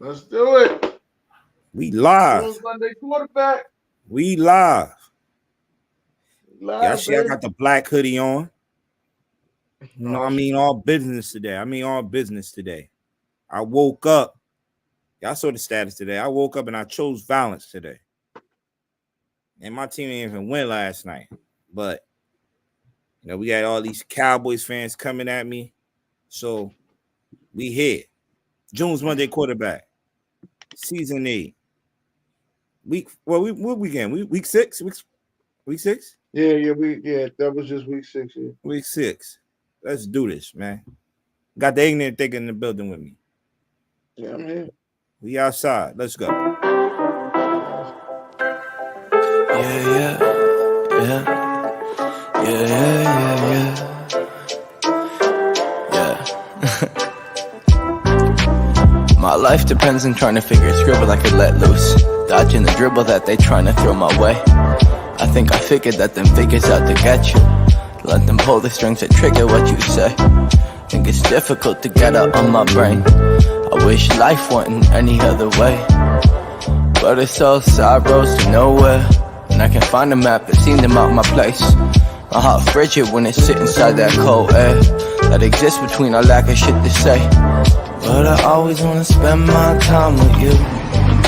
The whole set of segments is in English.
Let's do it. We live. Jones Monday quarterback. We live. Y'all Live, see I baby. got the black hoodie on. Oh, I mean all business today. I woke up. Y'all saw the status today. I woke up and I chose violence today. And my team didn't even win last night. But, we got all these Cowboys fans coming at me. So, we here. Jones Monday quarterback. Season 8. What weekend? Week 6? Week 6? Yeah, that was just week 6. Yeah. Week 6. Let's do this, man. Got the ignorant thinking in the building with me. Yeah, I'm here. We outside. Let's go. Yeah. My life depends on trying to figure scribble I could let loose, dodging the dribble that they trying to throw my way. I think I figured that them figures out to get you. Let them pull the strings that trigger what you say. Think it's difficult to get out on my brain. I wish life wasn't any other way, but it's all side roads to nowhere. And I can find a map that seen them out my place. My heart frigid when it sit inside that cold air that exists between our lack of shit to say. But I always wanna spend my time with you,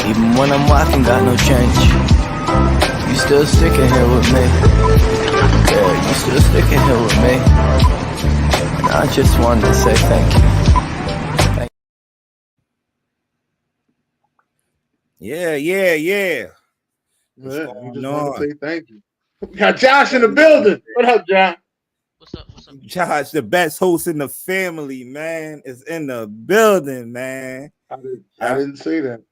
even when I'm whacking, got no change. You still sticking here with me. Yeah, you still sticking here with me. And I just wanted to say thank you. Yeah. We just want to say thank you. We got Josh in the building. What up, Josh? What's up? Josh, the best host in the family, man, is in the building, man. I didn't say that.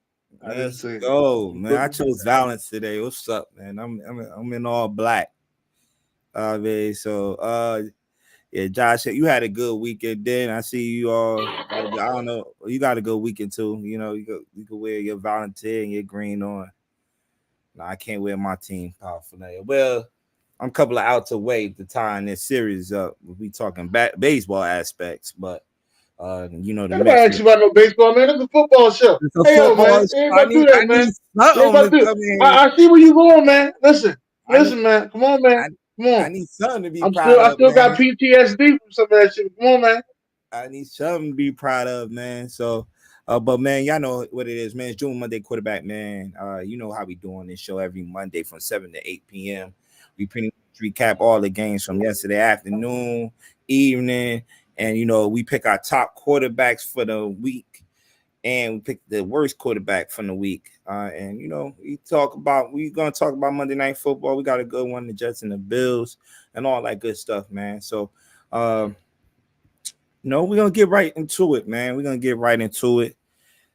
Let's go, man. I chose violence today. What's up, man? I'm in all black. Yeah, Josh, you had a good weekend. Then I see you all. I don't know. You got a good weekend too. You can wear your volunteer and your green on. No, I can't wear my team powerful now. Well, I'm a couple of outs away to tying this series up. We talking baseball aspects, but the Nobody ask you about no baseball, man. It's a football show. Hey, yo, man. Ain't do that, man. I see where you going, man. Listen, man. Come on, man. Come on. I need something to be proud of. I still got PTSD from some of that shit. Come on, man. I need something to be proud of, man. So, but man, y'all know what it is, man. It's June Monday quarterback, man. You know how we doing this show every Monday from 7 to 8 p.m. We pretty much recap all the games from yesterday afternoon, evening, and we pick our top quarterbacks for the week, and we pick the worst quarterback from the week. And we're gonna talk about Monday Night Football. We got a good one, the Jets and the Bills, and all that good stuff, man. So, we're gonna get right into it, man. We're gonna get right into it.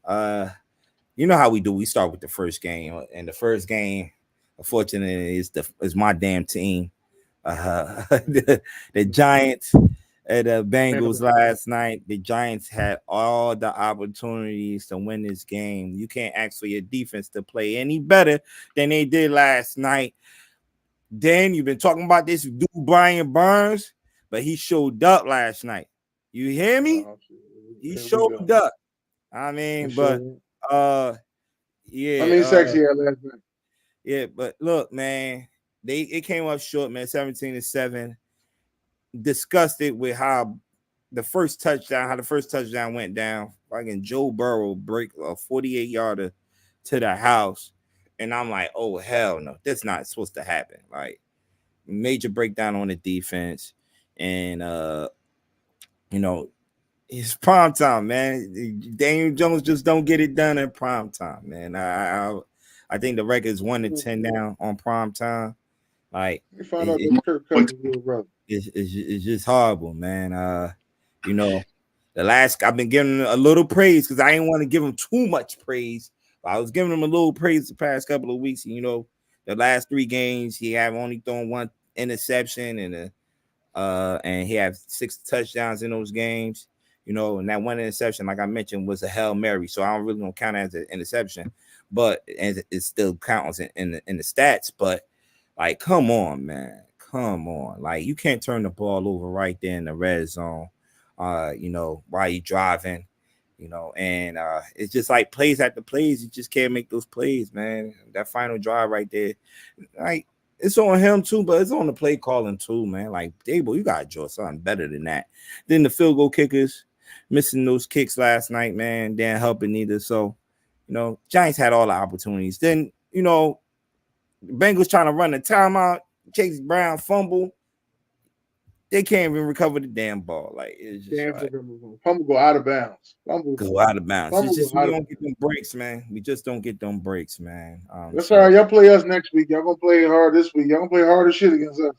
You know how we do. We start with the first game, and the first game, unfortunately, is my damn team. The Giants and the Bengals last night. The Giants had all the opportunities to win this game. You can't ask for your defense to play any better than they did last night. Dan, you've been talking about this dude Brian Burns, but he showed up last night. You hear me? He showed up. I mean, yeah. Sexy last night. Yeah, but look, man, it came up short, man. 17-7. Disgusted with how the first touchdown went down. Fucking Joe Burrow break a 48-yarder to the house, and I'm like, oh hell no, that's not supposed to happen. Like, major breakdown on the defense, and it's prime time, man. Daniel Jones just don't get it done in prime time, man. I think the record is 1-10 now on prime time. Like, it's just horrible, man. The last I've been giving him a little praise because I didn't want to give him too much praise. But I was giving him a little praise the past couple of weeks. The last 3 games he have only thrown 1 interception and he had 6 touchdowns in those games. And that 1 interception, like I mentioned, was a Hail Mary, so I don't really don't count it as an interception, but it still counts in the stats. But like, come on, man. Come on. Like, you can't turn the ball over right there in the red zone, while you're driving. you know, and it's just like plays after plays. You just can't make those plays, man. That final drive right there, like it's on him too, but it's on the play calling too, man. Like Dable, you gotta draw something better than that. Then the field goal kickers missing those kicks last night, man. They ain't helping either. So, you know, Giants had all the opportunities. Then, you know, the Bengals trying to run the timeout. Chase Brown fumble. They can't even recover the damn ball. Like it's just like, fumble go out of bounds. Go out of bounds. It's just we don't get them breaks, man. We just don't get them breaks, man. That's all right. Y'all play us next week. Y'all gonna play hard this week. Y'all gonna play hard as shit against us.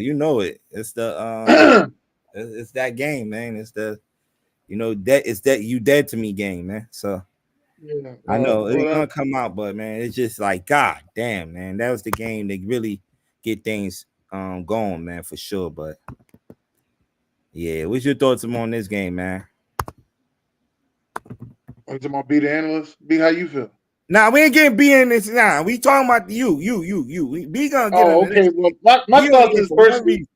You know it. It's the it's that game, man. It's the it's that you dead to me game, man. So yeah, I know it's gonna come out, but man, it's just like God damn, man. That was the game that really get things going, man, for sure. But yeah, what's your thoughts on this game, man? Are you talking about B the analyst? B, how you feel? Nah, we ain't getting B in this. Nah, we talking about you. B gonna get okay. Well, my thoughts is personally.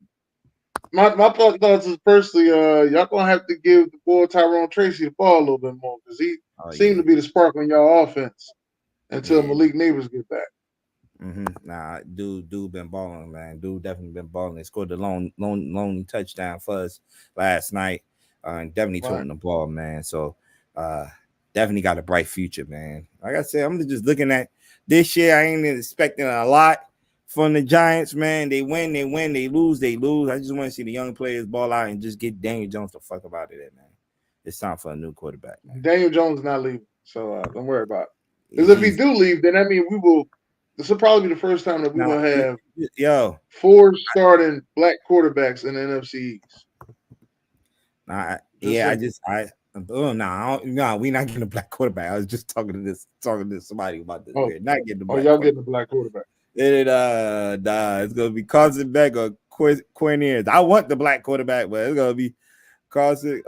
My thoughts is personally, y'all gonna have to give the boy Tyrone Tracy the ball a little bit more because he seemed to be the spark on y'all offense until Malik Neighbors get back. Nah, dude been balling, man. Dude definitely been balling. They scored the lonely touchdown for us last night, and definitely throwing the ball, man. So, definitely got a bright future, man. Like I said, I'm just looking at this year. I ain't expecting a lot from the Giants, man. They win, they lose. I just want to see the young players ball out and just get Daniel Jones the fuck up out of there, man. It's time for a new quarterback, man. Daniel Jones is not leaving, so don't worry about it. Because if he do leave, then that means we will. This will probably be the first time that we will have 4 starting black quarterbacks in the NFC East. We're not getting a black quarterback. I was just talking to somebody about this. We're not getting the black y'all getting a black quarterback. It's gonna be Carson Beck or Quinn Ears. I want the black quarterback, but it's gonna be Carson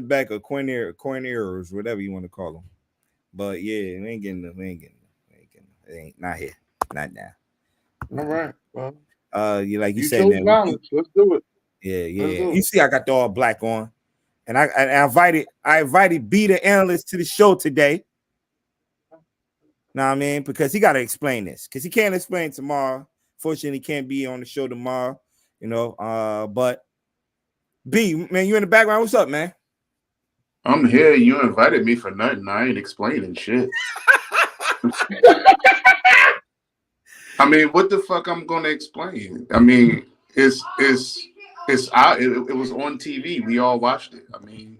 Beck or Quinn Ears, whatever you want to call them. But yeah, we ain't getting them. It ain't not here, not now. All right. Well, you said, man. Let's do it. Yeah. You see, I got the all black on, and I invited B the analyst to the show today. Know what I mean? Because he got to explain this. Because he can't explain tomorrow. Fortunately, he can't be on the show tomorrow. You know. But B, man, you in the background? What's up, man? I'm here. You invited me for nothing. I ain't explaining shit. I mean, what the fuck I'm gonna explain? I mean, it was on TV. We all watched it. I mean,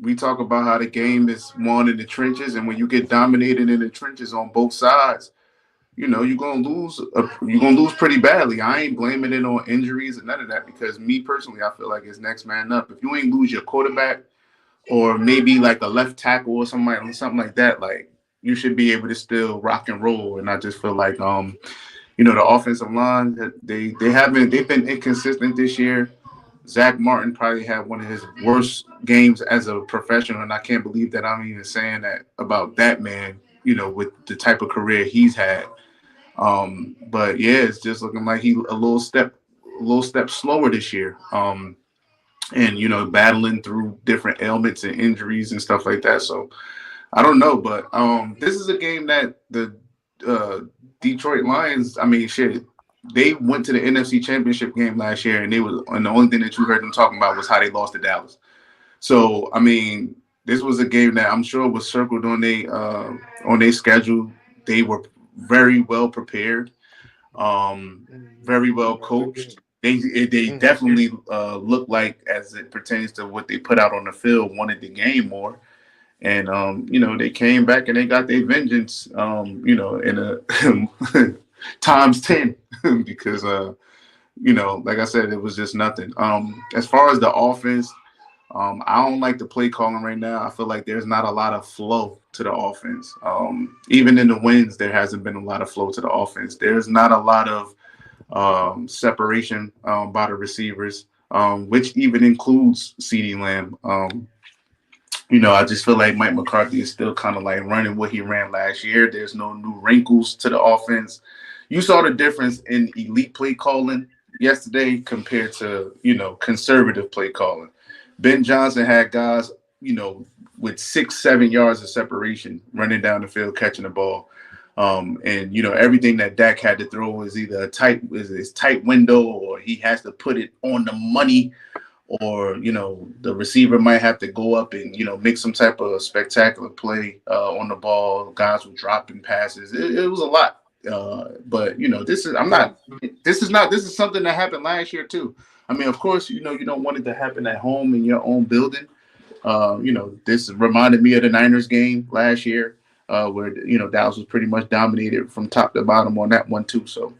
we talk about how the game is won in the trenches, and when you get dominated in the trenches on both sides, you know you're gonna lose. You're gonna lose pretty badly. I ain't blaming it on injuries and none of that because me personally, I feel like it's next man up. If you ain't lose your quarterback or maybe like a left tackle or something like that, like you should be able to still rock and roll. And I just feel like the offensive line they've been inconsistent this year. Zach Martin probably had one of his worst games as a professional, and I can't believe that I'm even saying that about that man, with the type of career he's had. But yeah, it's just looking like he a little step slower this year. And battling through different ailments and injuries and stuff like that. So I don't know, but this is a game that the Detroit Lions, I mean, shit, they went to the NFC Championship game last year, and the only thing that you heard them talking about was how they lost to Dallas. So I mean, this was a game that I'm sure was circled on their schedule. They were very well prepared, very well coached. They definitely look like, as it pertains to what they put out on the field, wanted the game more. And, they came back and they got their vengeance, in a times 10 because, like I said, it was just nothing. As far as the offense, I don't like the play calling right now. I feel like there's not a lot of flow to the offense. Even in the wins, there hasn't been a lot of flow to the offense. There's not a lot of separation by the receivers, which even includes CeeDee Lamb. I just feel like Mike McCarthy is still kind of like running what he ran last year. There's no new wrinkles to the offense. You saw the difference in elite play calling yesterday compared to, conservative play calling. Ben Johnson had guys, with 6-7 yards of separation running down the field, catching the ball. And everything that Dak had to throw is either a tight window, or he has to put it on the money, or the receiver might have to go up and make some type of spectacular play on the ball. Guys were dropping passes. It was a lot. But this is something that happened last year too. I mean, of course, you don't want it to happen at home in your own building. This reminded me of the Niners game last year, where Dallas was pretty much dominated from top to bottom on that one too. So,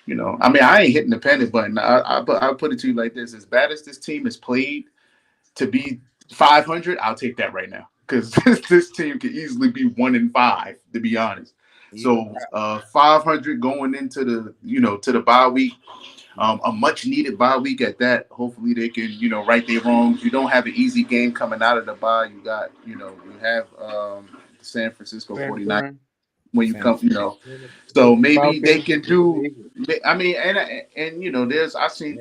I mean, I ain't hitting the panic button. I'll put it to you like this: as bad as this team has played to be 500, I'll take that right now, because this team could easily be 1-5, to be honest. So 500 going into the bye week, a much needed bye week at that. Hopefully they can right their wrongs. You don't have an easy game coming out of the bye. You got you have San Francisco 49 when you come, so maybe they can do. I mean, and there's I've seen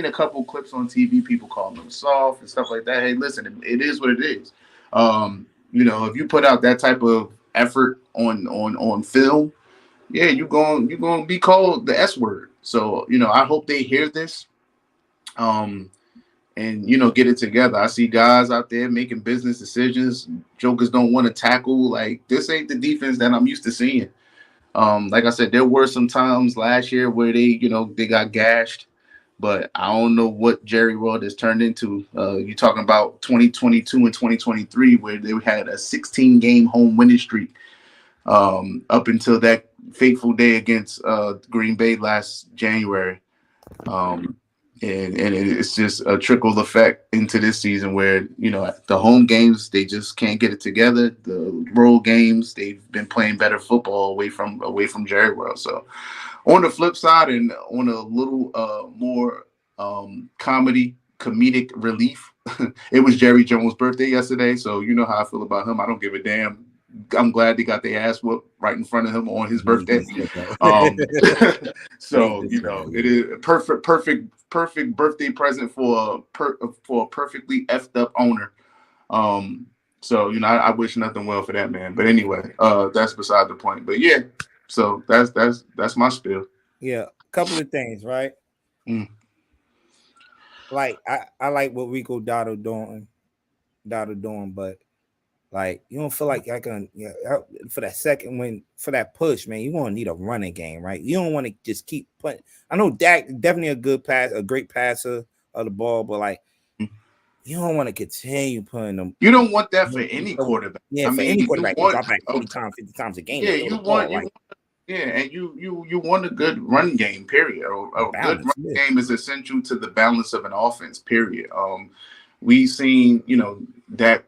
a couple clips on TV, people calling them soft and stuff like that. Hey, listen, it is what it is. If you put out that type of effort on film, yeah, you're going to be called the S word. So I hope they hear this, and get it together. I see guys out there making business decisions. Jokers don't want to tackle. Like, this ain't the defense that I'm used to seeing. Like I said, there were some times last year where they got gashed, but I don't know what Jerry World has turned into. You're talking about 2022 and 2023, where they had a 16-game home winning streak up until that fateful day against Green Bay last January. And it's just a trickle effect into this season where, the home games, they just can't get it together. The road games, they've been playing better football away from Jerry World. So on the flip side, and on a little more comedic relief, it was Jerry Jones' birthday yesterday. So you know how I feel about him. I don't give a damn. I'm glad they got their ass whooped right in front of him on his birthday. So it is a perfect birthday present for a perfectly effed up owner. So I wish nothing well for that man. But anyway, that's beside the point. But yeah, so that's my spiel. Yeah, a couple of things, right? Like I like what Rico Dotto doing, but like, you don't feel like I can, for that second win, for that push, man, you're going to need a running game, right? You don't want to just keep putting. I know Dak definitely a great passer of the ball, but like, you don't want to continue putting them. You don't want that for any quarterback. Yeah, for any quarterback, you drop back 40 times, 50 times a game. Yeah, and you want a good run game, period. A good run game is essential to the balance of an offense, period. We've seen, Dak.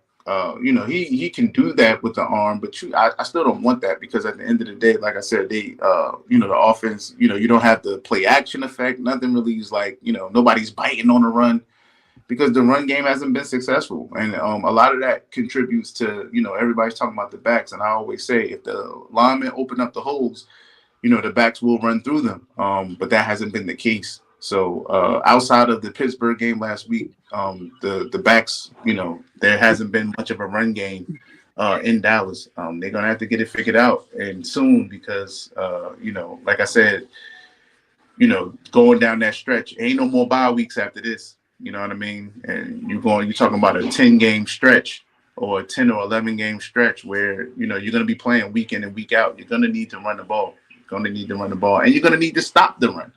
He can do that with the arm, but I still don't want that, because at the end of the day, like I said, the offense, you don't have the play action effect. Nothing really is like, nobody's biting on the run, because the run game hasn't been successful. And a lot of that contributes to, everybody's talking about the backs. And I always say, if the linemen open up the holes, the backs will run through them. But that hasn't been the case. So outside of the Pittsburgh game last week, the backs, there hasn't been much of a run game in Dallas. They're gonna have to get it figured out, and soon, because like I said, going down that stretch, ain't no more bye weeks after this. You know what I mean? And you're talking about a 10-game stretch, or a 10 or 11-game stretch where you're gonna be playing week in and week out. You're gonna need to run the ball. And you're gonna need to stop the run.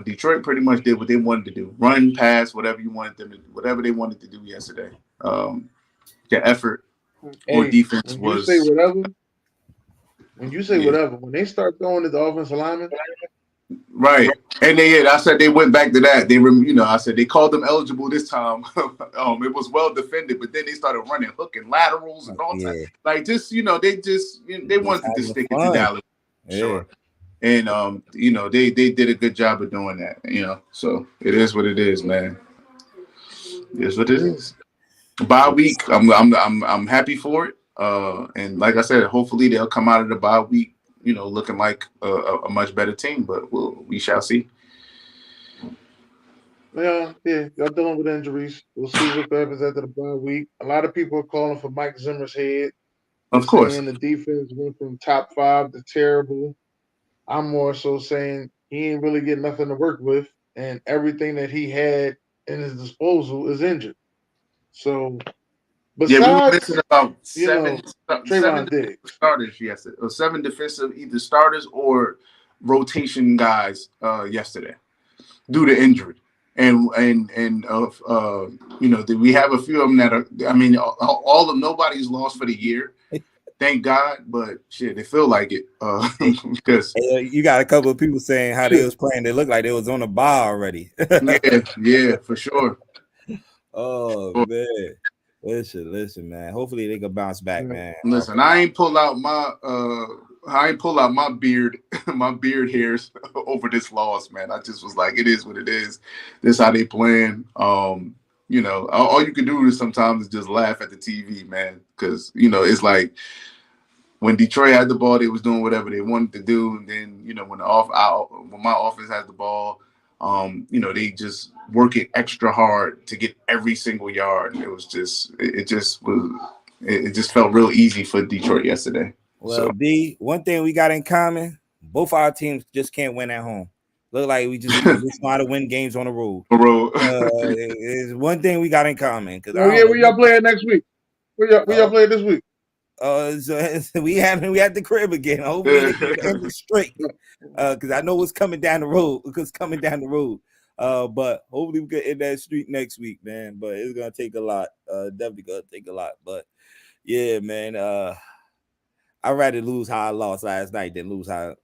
Detroit pretty much did what they wanted to do: run, pass, whatever they wanted to do yesterday. The effort on defense was. When you say whatever, when they start throwing to the offensive lineman, right? And I said they went back to that. I said they called them eligible this time. It was well defended, but then they started running hook and laterals and all that. Like, they wanted to stick it to Dallas. Yeah. Sure. And they did a good job of doing that. So it is what it is, man. It is what it is. Bye week, I'm happy for it. And like I said, hopefully they'll come out of the bye week, looking like a much better team. But we shall see. Yeah, y'all dealing with injuries. We'll see what happens after the bye week. A lot of people are calling for Mike Zimmer's head. They're Of course. saying the defense went from top 5 to terrible. I'm more so saying he ain't really getting nothing to work with, and everything that he had in his disposal is injured. So, Yeah, we were besides, missing about seven Trayvon defensive Diggs. starters yesterday, or 7 defensive either starters or rotation guys yesterday due to injury. And we have a few of them that are. I mean, all of nobody's lost for the year. Thank God, but shit, they feel like it because you got a couple of people saying how they was playing. They looked like they was on the bar already. yeah, for sure. Oh man, listen, man. Hopefully they can bounce back, man. Listen, I ain't pull out my beard, my beard hairs over this loss, man. I just was like, it is what it is. This how they playing. All you can do is sometimes just laugh at the TV, man, because it's like when Detroit had the ball, they was doing whatever they wanted to do, and then when my offense has the ball, they just work it extra hard to get every single yard. It just felt real easy for Detroit yesterday. Well, So. D, one thing we got in common: both our teams just can't win at home. Look like we just know how to win games on the road. It's one thing we got in common. Where y'all playing next week? Where y'all playing this week? So we had the crib again. Hopefully they can end it straight. Because I know what's coming down the road. But hopefully we can end that streak next week, man. But it's gonna take a lot. Definitely gonna take a lot. But yeah, man. I'd rather lose how I lost last night than lose how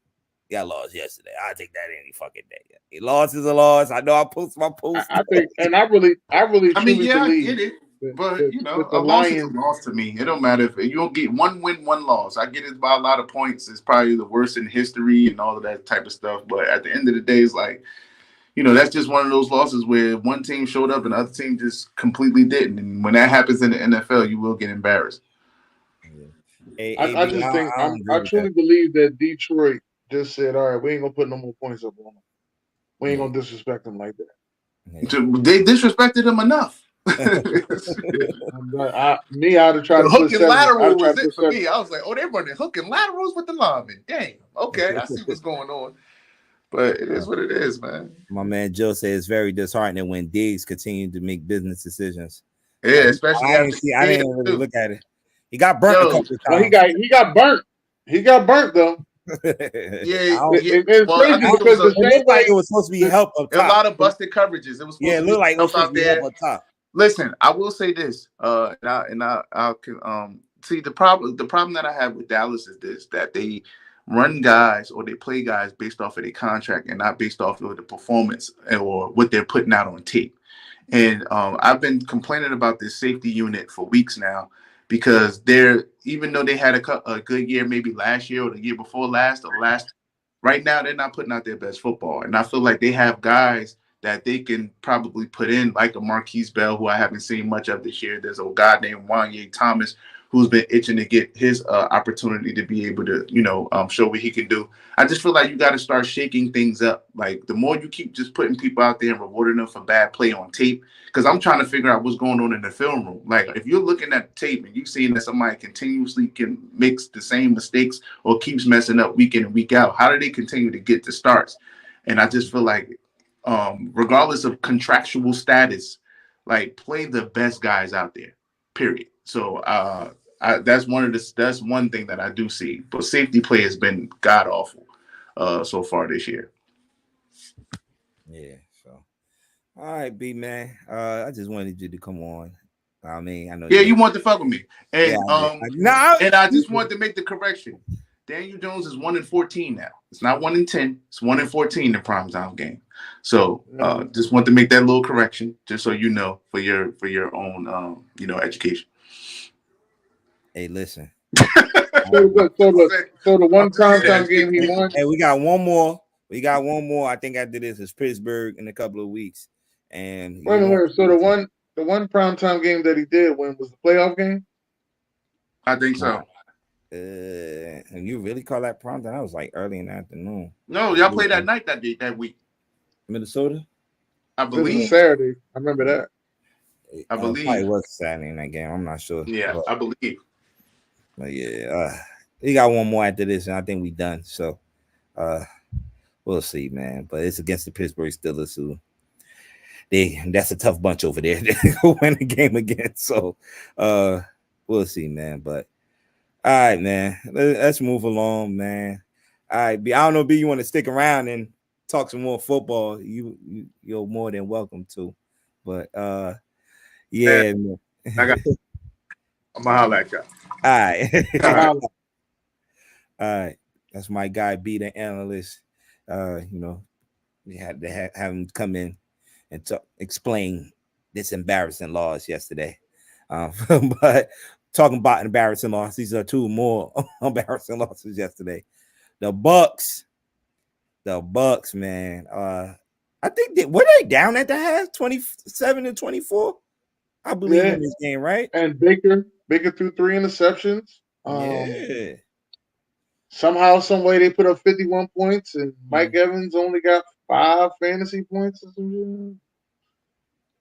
I lost yesterday. I take that any fucking day. A loss is a loss. I know I post my post. I think, and I really believe. I get it. But a loss is a loss to me. It don't matter if you don't get one win, one loss. I get it by a lot of points. It's probably the worst in history and all of that type of stuff. But at the end of the day, it's like, that's just one of those losses where one team showed up and the other team just completely didn't. And when that happens in the NFL, you will get embarrassed. I truly believe that Detroit just said, all right, we ain't gonna put no more points up on them. We ain't gonna disrespect them like that. They disrespected them enough. I'd have tried to hook and lateral was it for me. I was like, they're running hook and laterals with the linemen. Damn. Okay, I see what's going on. But it is what it is, man. My man Joe says it's very disheartening when Diggs continue to make business decisions. Yeah, especially I didn't really look at it. He got burnt a couple of times. Well, he got burnt. He got burnt though. It looked like it was supposed to be help up top. A lot of busted coverages. It was it looked like it was supposed to be help up top. Listen, I will say this, I'll see the problem that I have with Dallas is this, that they run guys or they play guys based off of their contract and not based off of the performance or what they're putting out on tape. And I've been complaining about this safety unit for weeks now because even though they had a good year maybe last year or the year before last, right now they're not putting out their best football. And I feel like they have guys that they can probably put in, like a Marquise Bell, who I haven't seen much of this year. There's a guy named Wanye Thomas, who's been itching to get his opportunity to be able to, show what he can do. I just feel like you got to start shaking things up. Like, the more you keep just putting people out there and rewarding them for bad play on tape, because I'm trying to figure out what's going on in the film room. Like, if you're looking at tape and you're seeing that somebody continuously can makes the same mistakes or keeps messing up week in and week out, how do they continue to get the starts? And I just feel like, regardless of contractual status, like, play the best guys out there, period. So that's one thing that I do see. But safety play has been god awful so far this year. Yeah. So, all right, B man. I just wanted you to come on. I mean, I know. Yeah, you want to fuck with me, and and I just wanted to make the correction. Daniel Jones is 1-14 now. It's not 1-10. It's 1-14 in primetime game. So just want to make that little correction, just so you know, for your own education. Hey, listen. So the one primetime game he won. Hey, we got one more. I think after this is Pittsburgh in a couple of weeks. And wait. So the one primetime game that he did win was the playoff game. I think so. And you really call that primetime? That was like early in the afternoon. No, y'all played that night that week. Minnesota. I It was a believe. Saturday. I remember that. I believe it was Saturday in that game. I'm not sure. Yeah, I believe. But yeah, we got one more after this, and I think we done. So we'll see, man. But it's against the Pittsburgh Steelers, who that's a tough bunch over there to win the game against. So we'll see, man. But all right, man. Let's move along, man. All right, B. I don't know, B, you want to stick around and talk some more football? You're more than welcome to. But yeah, man. I'm gonna holler at y'all. All right. All right. All right. That's my guy, B, the analyst. We had to have him come in and explain this embarrassing loss yesterday. But talking about embarrassing losses, these are two more embarrassing losses yesterday. The Bucks, man. I think were they down at the half, 27-24? I believe in this game, right? And Baker threw 3 interceptions. Yeah. Somehow, some way, they put up 51 points, and Mike Evans only got 5 fantasy points.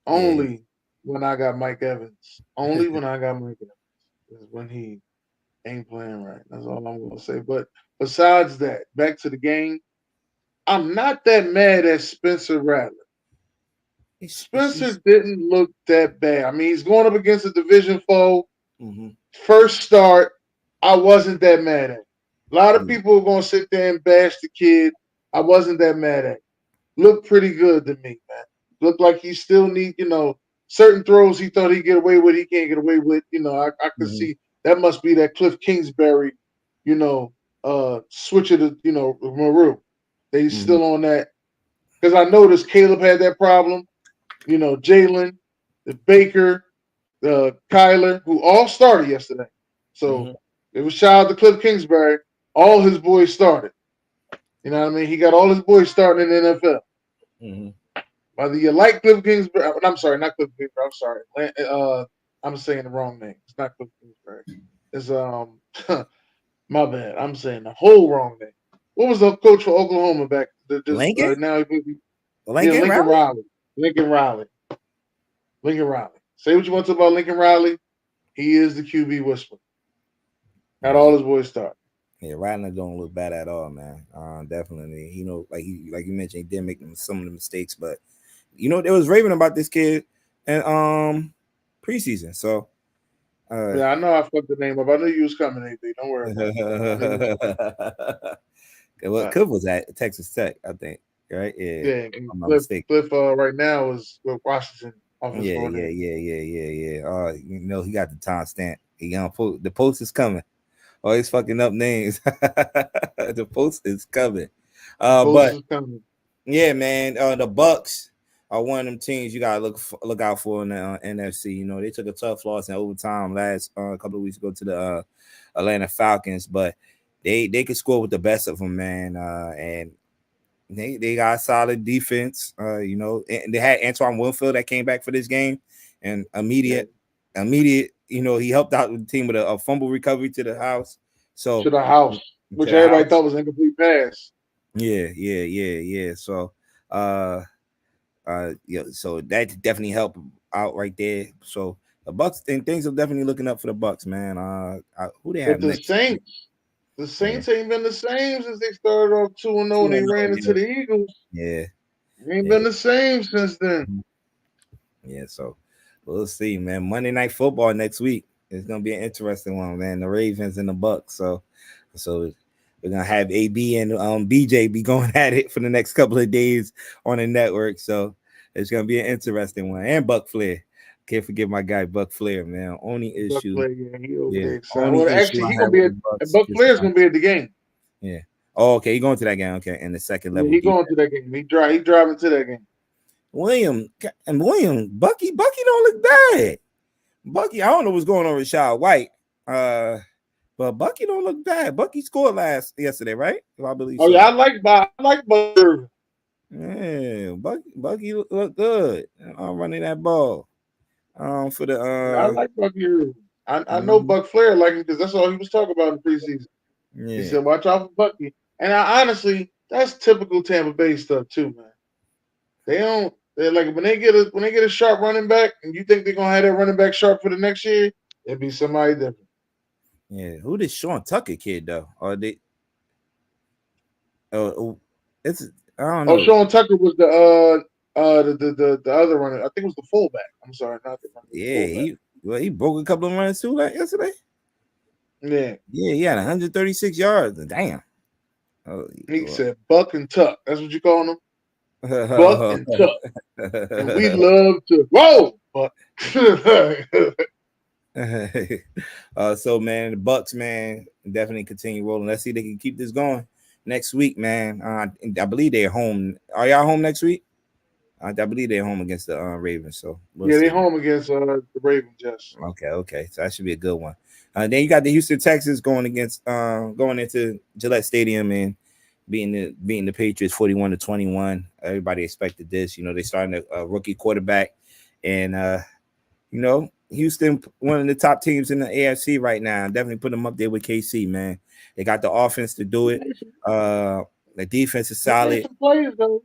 Only when I got Mike Evans. Only when I got Mike Evans is when he ain't playing right. That's all I'm gonna say. But besides that, back to the game. I'm not that mad at Spencer Rattler. Spencer didn't look that bad. I mean, he's going up against a division foe. First start, I wasn't that mad at him. A lot of people are going to sit there and bash the kid. I wasn't that mad at him. Looked pretty good to me, man. Looked like he still need, certain throws he thought he'd get away with, he can't get away with. I could see that must be that Cliff Kingsbury, switch it to, Maru. They still on that. Because I noticed Caleb had that problem. Jalen, the Baker, Kyler, who all started yesterday. So it was shout out to Cliff Kingsbury. All his boys started. You know what I mean? He got all his boys starting in the NFL. Whether you like Cliff Kingsbury, I'm sorry, not Cliff Kingsbury. I'm sorry. I'm saying the wrong name. It's not Cliff Kingsbury. It's my bad. I'm saying the whole wrong name. What was the coach for Oklahoma back? Lincoln? Now Lincoln Riley. Lincoln Riley. Say what you want to about Lincoln Riley. He is the QB whisperer. Got all his boys start. Yeah, Riley don't look bad at all, man. Definitely. Like you mentioned, he did make some of the mistakes, but there was raving about this kid and preseason. So yeah, I know I fucked the name up. I knew you was coming, AB. Don't worry about it. Well, Cliff was at Texas Tech, I think. Right? Yeah. Cliff right now is with Washington. Yeah. He got the time stamp. The post is coming. Oh, he's fucking up names. The post is coming. Yeah, man. The Bucks are one of them teams you gotta look out for in the NFC. They took a tough loss in overtime last couple of weeks ago to the Atlanta Falcons, but they could score with the best of them, man. And they got solid defense. And they had Antoine Winfield that came back for this game, and immediate. He helped out the team with a fumble recovery to the house. So to the house, which everybody thought was an incomplete pass. Yeah. So, so that definitely helped out right there. So the Bucks and things are definitely looking up for the Bucks, man. Who they have next? The Saints ain't been the same since they started off 2-0 and they ran into the Eagles. Yeah, ain't been the same since then. Yeah, so we'll see, man. Monday Night Football next week. It's gonna be an interesting one, man. The Ravens and the Bucks. So we're gonna have AB and BJ be going at it for the next couple of days on the network. So it's gonna be an interesting one. And Buck Flair. Can't forget my guy Buck Flair, man. Only issue. Buck Flair, actually, Buck Flair's gonna be at the game. Yeah. Oh, okay. He going to that game. Okay, in the second level. He going to that game. He driving to that game. William, Bucky don't look bad. Bucky, I don't know what's going on with Rashad White. But Bucky don't look bad. Bucky scored yesterday, right? If I believe. Oh, so. Yeah, I like Bucky. Yeah, Bucky look good. I'm running that ball. For the I like Bucky. I know Buck Flair like him because that's all he was talking about in the preseason. Yeah. He said, "Watch out for Bucky." And honestly, that's typical Tampa Bay stuff too, man. like when they get a sharp running back, and you think they're gonna have that running back sharp for the next year, it'd be somebody different. Yeah, who this Sean Tucker kid though? Or they? It's I don't Oh, know. Sean Tucker was the other runner. I think it was the fullback. I'm sorry, not the runner, the Yeah, fullback. he broke a couple of runs too like yesterday. Yeah, Yeah, he had 136 yards. Damn. Oh, he said Buck and Tuck. That's what you call them, Buck well. and Tuck. And we love to whoa, Buck. So man, the Bucks, man, definitely continue rolling. Let's see if they can keep this going next week, man. I believe they're home. Are y'all home next week? I believe they're home against the Ravens. So we'll Yeah, they see. home against the Ravens. Yes. Okay. So that should be a good one. Then you got the Houston Texans going into Gillette Stadium and beating the Patriots 41-21. Everybody expected this. You know, they starting a rookie quarterback, and Houston, one of the top teams in the AFC right now. Definitely put them up there with KC, man. They got the offense to do it. The defense is They made solid. some plays though.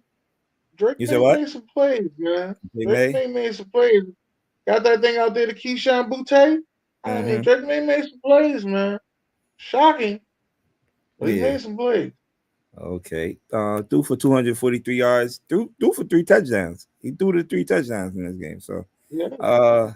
Drake You said May what? made some plays, man. They Drake may. May made some plays. Got that thing out there to Keyshawn Butte. I mean, Mm-hmm. Drake May made some plays, man. Shocking, but he Yeah. made some plays. Okay. Threw for 243 yards. Threw for 3 touchdowns. He threw the 3 touchdowns in this game. So, Yeah.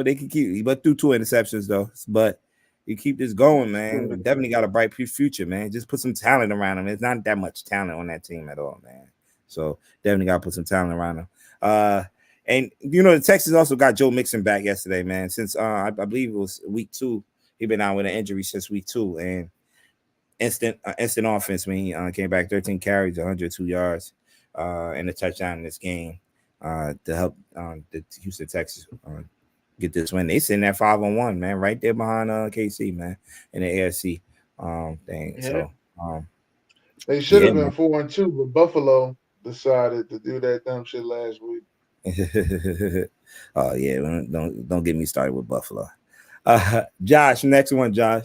they can keep. But threw 2 interceptions though. But you keep this going, man. We definitely got a bright future, man. Just put some talent around him. There's not that much talent on that team at all, man. So definitely got to put some talent around him. And the Texans also got Joe Mixon back yesterday, man. Since I believe it was week 2, he been out with an injury since week 2, and instant offense when he came back. 13 carries, 102 yards, and a touchdown in this game to help the Houston Texans get this win. They sitting at 5-1, man, right there behind KC, man, in the AFC thing. Yeah. So They should have been 4-2, but Buffalo decided to do that dumb shit last week. Oh yeah, don't get me started with Buffalo. Josh, next one, Josh.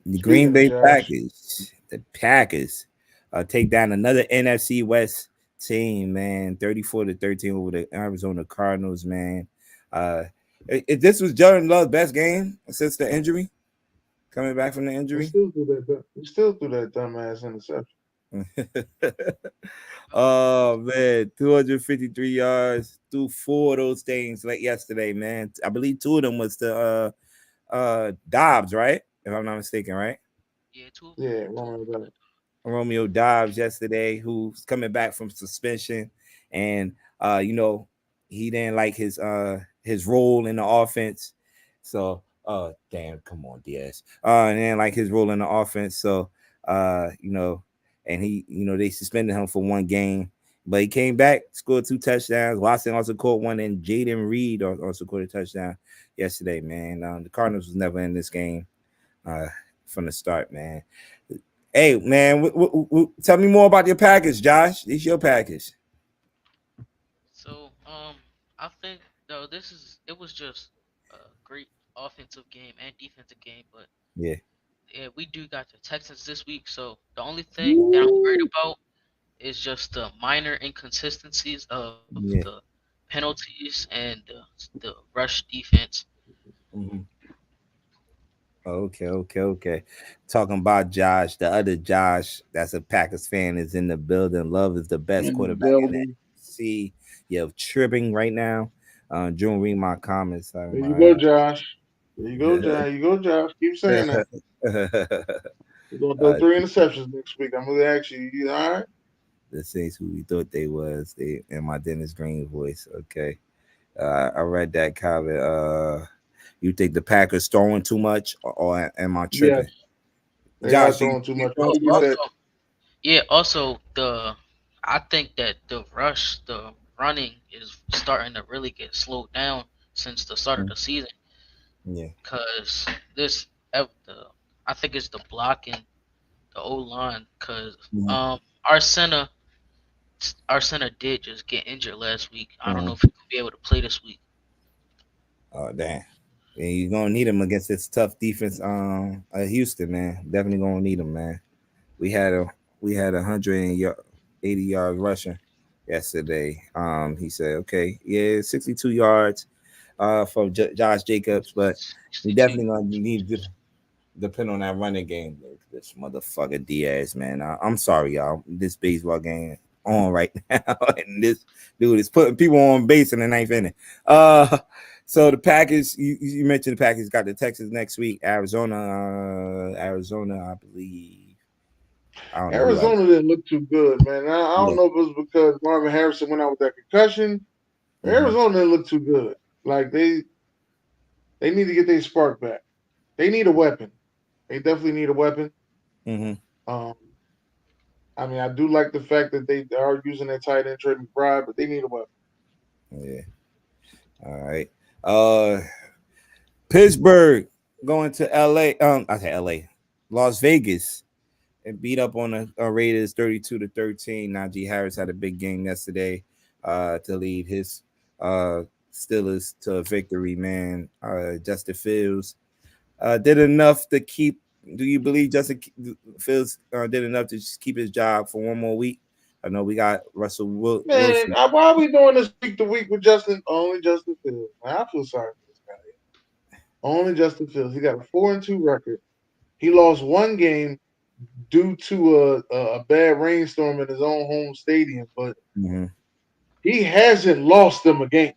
The Green Bay Packers. The Packers take down another NFC West team, man. 34-13 over the Arizona Cardinals, man. If this was Jordan Love's best game since the injury, coming back from the injury. We still threw that dumbass interception. Oh man, 253 yards, threw 4 of those things like yesterday, man. I believe 2 of them was to Dobbs, right? If I'm not mistaken, right? Yeah, 2. Yeah, Romeo Dobbs yesterday, who's coming back from suspension, and he didn't like his role in the offense. So damn, come on, Diaz. And then like his role in the offense. So and he, they suspended him for 1 game, but he came back, scored 2 touchdowns. Watson also caught 1, and Jaden Reed also caught a touchdown yesterday, man. The Cardinals was never in this game from the start, man. Hey, man, tell me more about your package, Josh. This your package. So, I think though it was just a great offensive game and defensive game, but yeah, we do got the Texans this week. So the only thing that I'm worried about is just the minor inconsistencies of the penalties and the rush defense. Mm-hmm. Okay. Talking about Josh, the other Josh, that's a Packers fan, is in the building. Love is the best quarterback in the NFC. You're tripping right now. June, read my comments. There you go, Josh. There you go, Josh. You go, Josh. Keep saying that. We're gonna throw 3 interceptions next week. I'm gonna ask you. You all right? The Saints, who we thought they was, they in my Dennis Green voice. Okay, I read that comment. You think the Packers throwing too much, or am I tripping? Yes. They are throwing too much. Also I think that the running is starting to really get slowed down since the start of the season. Yeah, because I think it's the blocking, the O line, because our center did just get injured last week. I don't know if he'll be able to play this week. Oh damn. And you're gonna need him against this tough defense. Houston, man, definitely gonna need him, man. We had 100 80 yards rushing yesterday. He said, okay, yeah, 62 yards from Josh Jacobs, but we 62. definitely gonna need to depend on that running game. This motherfucker Diaz, man. I'm sorry, y'all. This baseball game on right now, and this dude is putting people on base in the ninth inning. So the Packers, you mentioned the Packers got the Texans next week. Arizona, I believe. I don't know who I. Arizona didn't look too good, man. I don't Yeah. know if it was because Marvin Harrison went out with that concussion. Mm-hmm. Arizona didn't look too good. Like they need to get their spark back. They need a weapon. They definitely need a weapon. Mm-hmm. Um, I mean, I do like the fact that they are using their tight end Trey McBride, but they need a weapon. Yeah. All right. Pittsburgh going to LA. I say LA. Las Vegas and beat up on the Raiders 32-13. Najee Harris had a big game yesterday to lead his Steelers to a victory, man. Justin Fields did enough to keep. Do you believe Justin Fields did enough to just keep his job for one more week? I know we got Russell Man, Wilson. why are we doing this week to week with Justin? Only Justin Fields. Man, I feel sorry for this guy. Only Justin Fields. He got a 4-2 record. He lost one game due to a bad rainstorm in his own home stadium, but Mm-hmm. he hasn't lost them a game.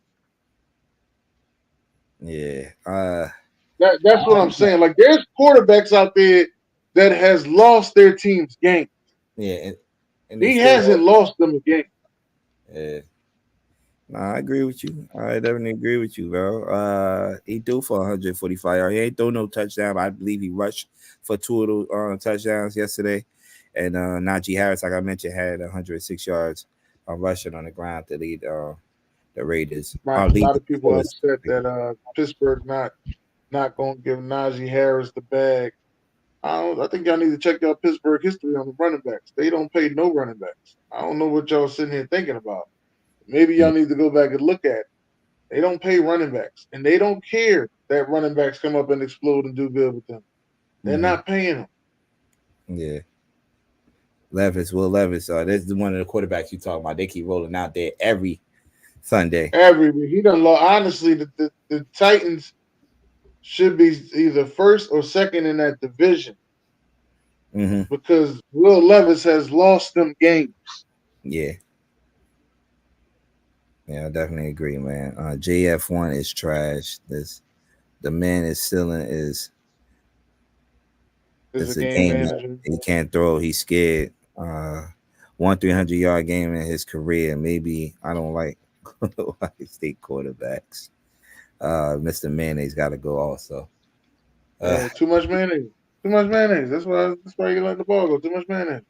Yeah. That's what I'm saying. Like there's quarterbacks out there that has lost their team's game. Yeah. And they He still hasn't lost them a game. Yeah. Nah, I agree with you. I definitely agree with you, bro. He threw for 145 yards. He ain't throw no touchdown. But I believe he rushed for 2 of those touchdowns yesterday. And Najee Harris, like I mentioned, had 106 yards rushing on the ground to lead the Raiders. Right. A Lead lot the of people are Steelers. upset that Pittsburgh not gonna give Najee Harris the bag. I think y'all need to check y'all Pittsburgh history on the running backs. They don't pay no running backs. I don't know what y'all sitting here thinking about. Maybe y'all need to go back and look at it. They don't pay running backs, and they don't care that running backs come up and explode and do good with them. They're not paying them. Yeah. Will Levis. This is one of the quarterbacks you talking about. They keep rolling out there every Sunday. Every week. He done lost. Honestly, the Titans should be either first or second in that division because Will Levis has lost them games. Yeah. Yeah, I definitely agree, man. JF1 is trash. The man is ceiling is Is a a game game manager. he can't throw. He's scared. 300-yard game in his career. Maybe I don't like state quarterbacks. Mr. Mayonnaise got to go also. Too much mayonnaise. Too much mayonnaise. That's why you let the ball go. Too much mayonnaise.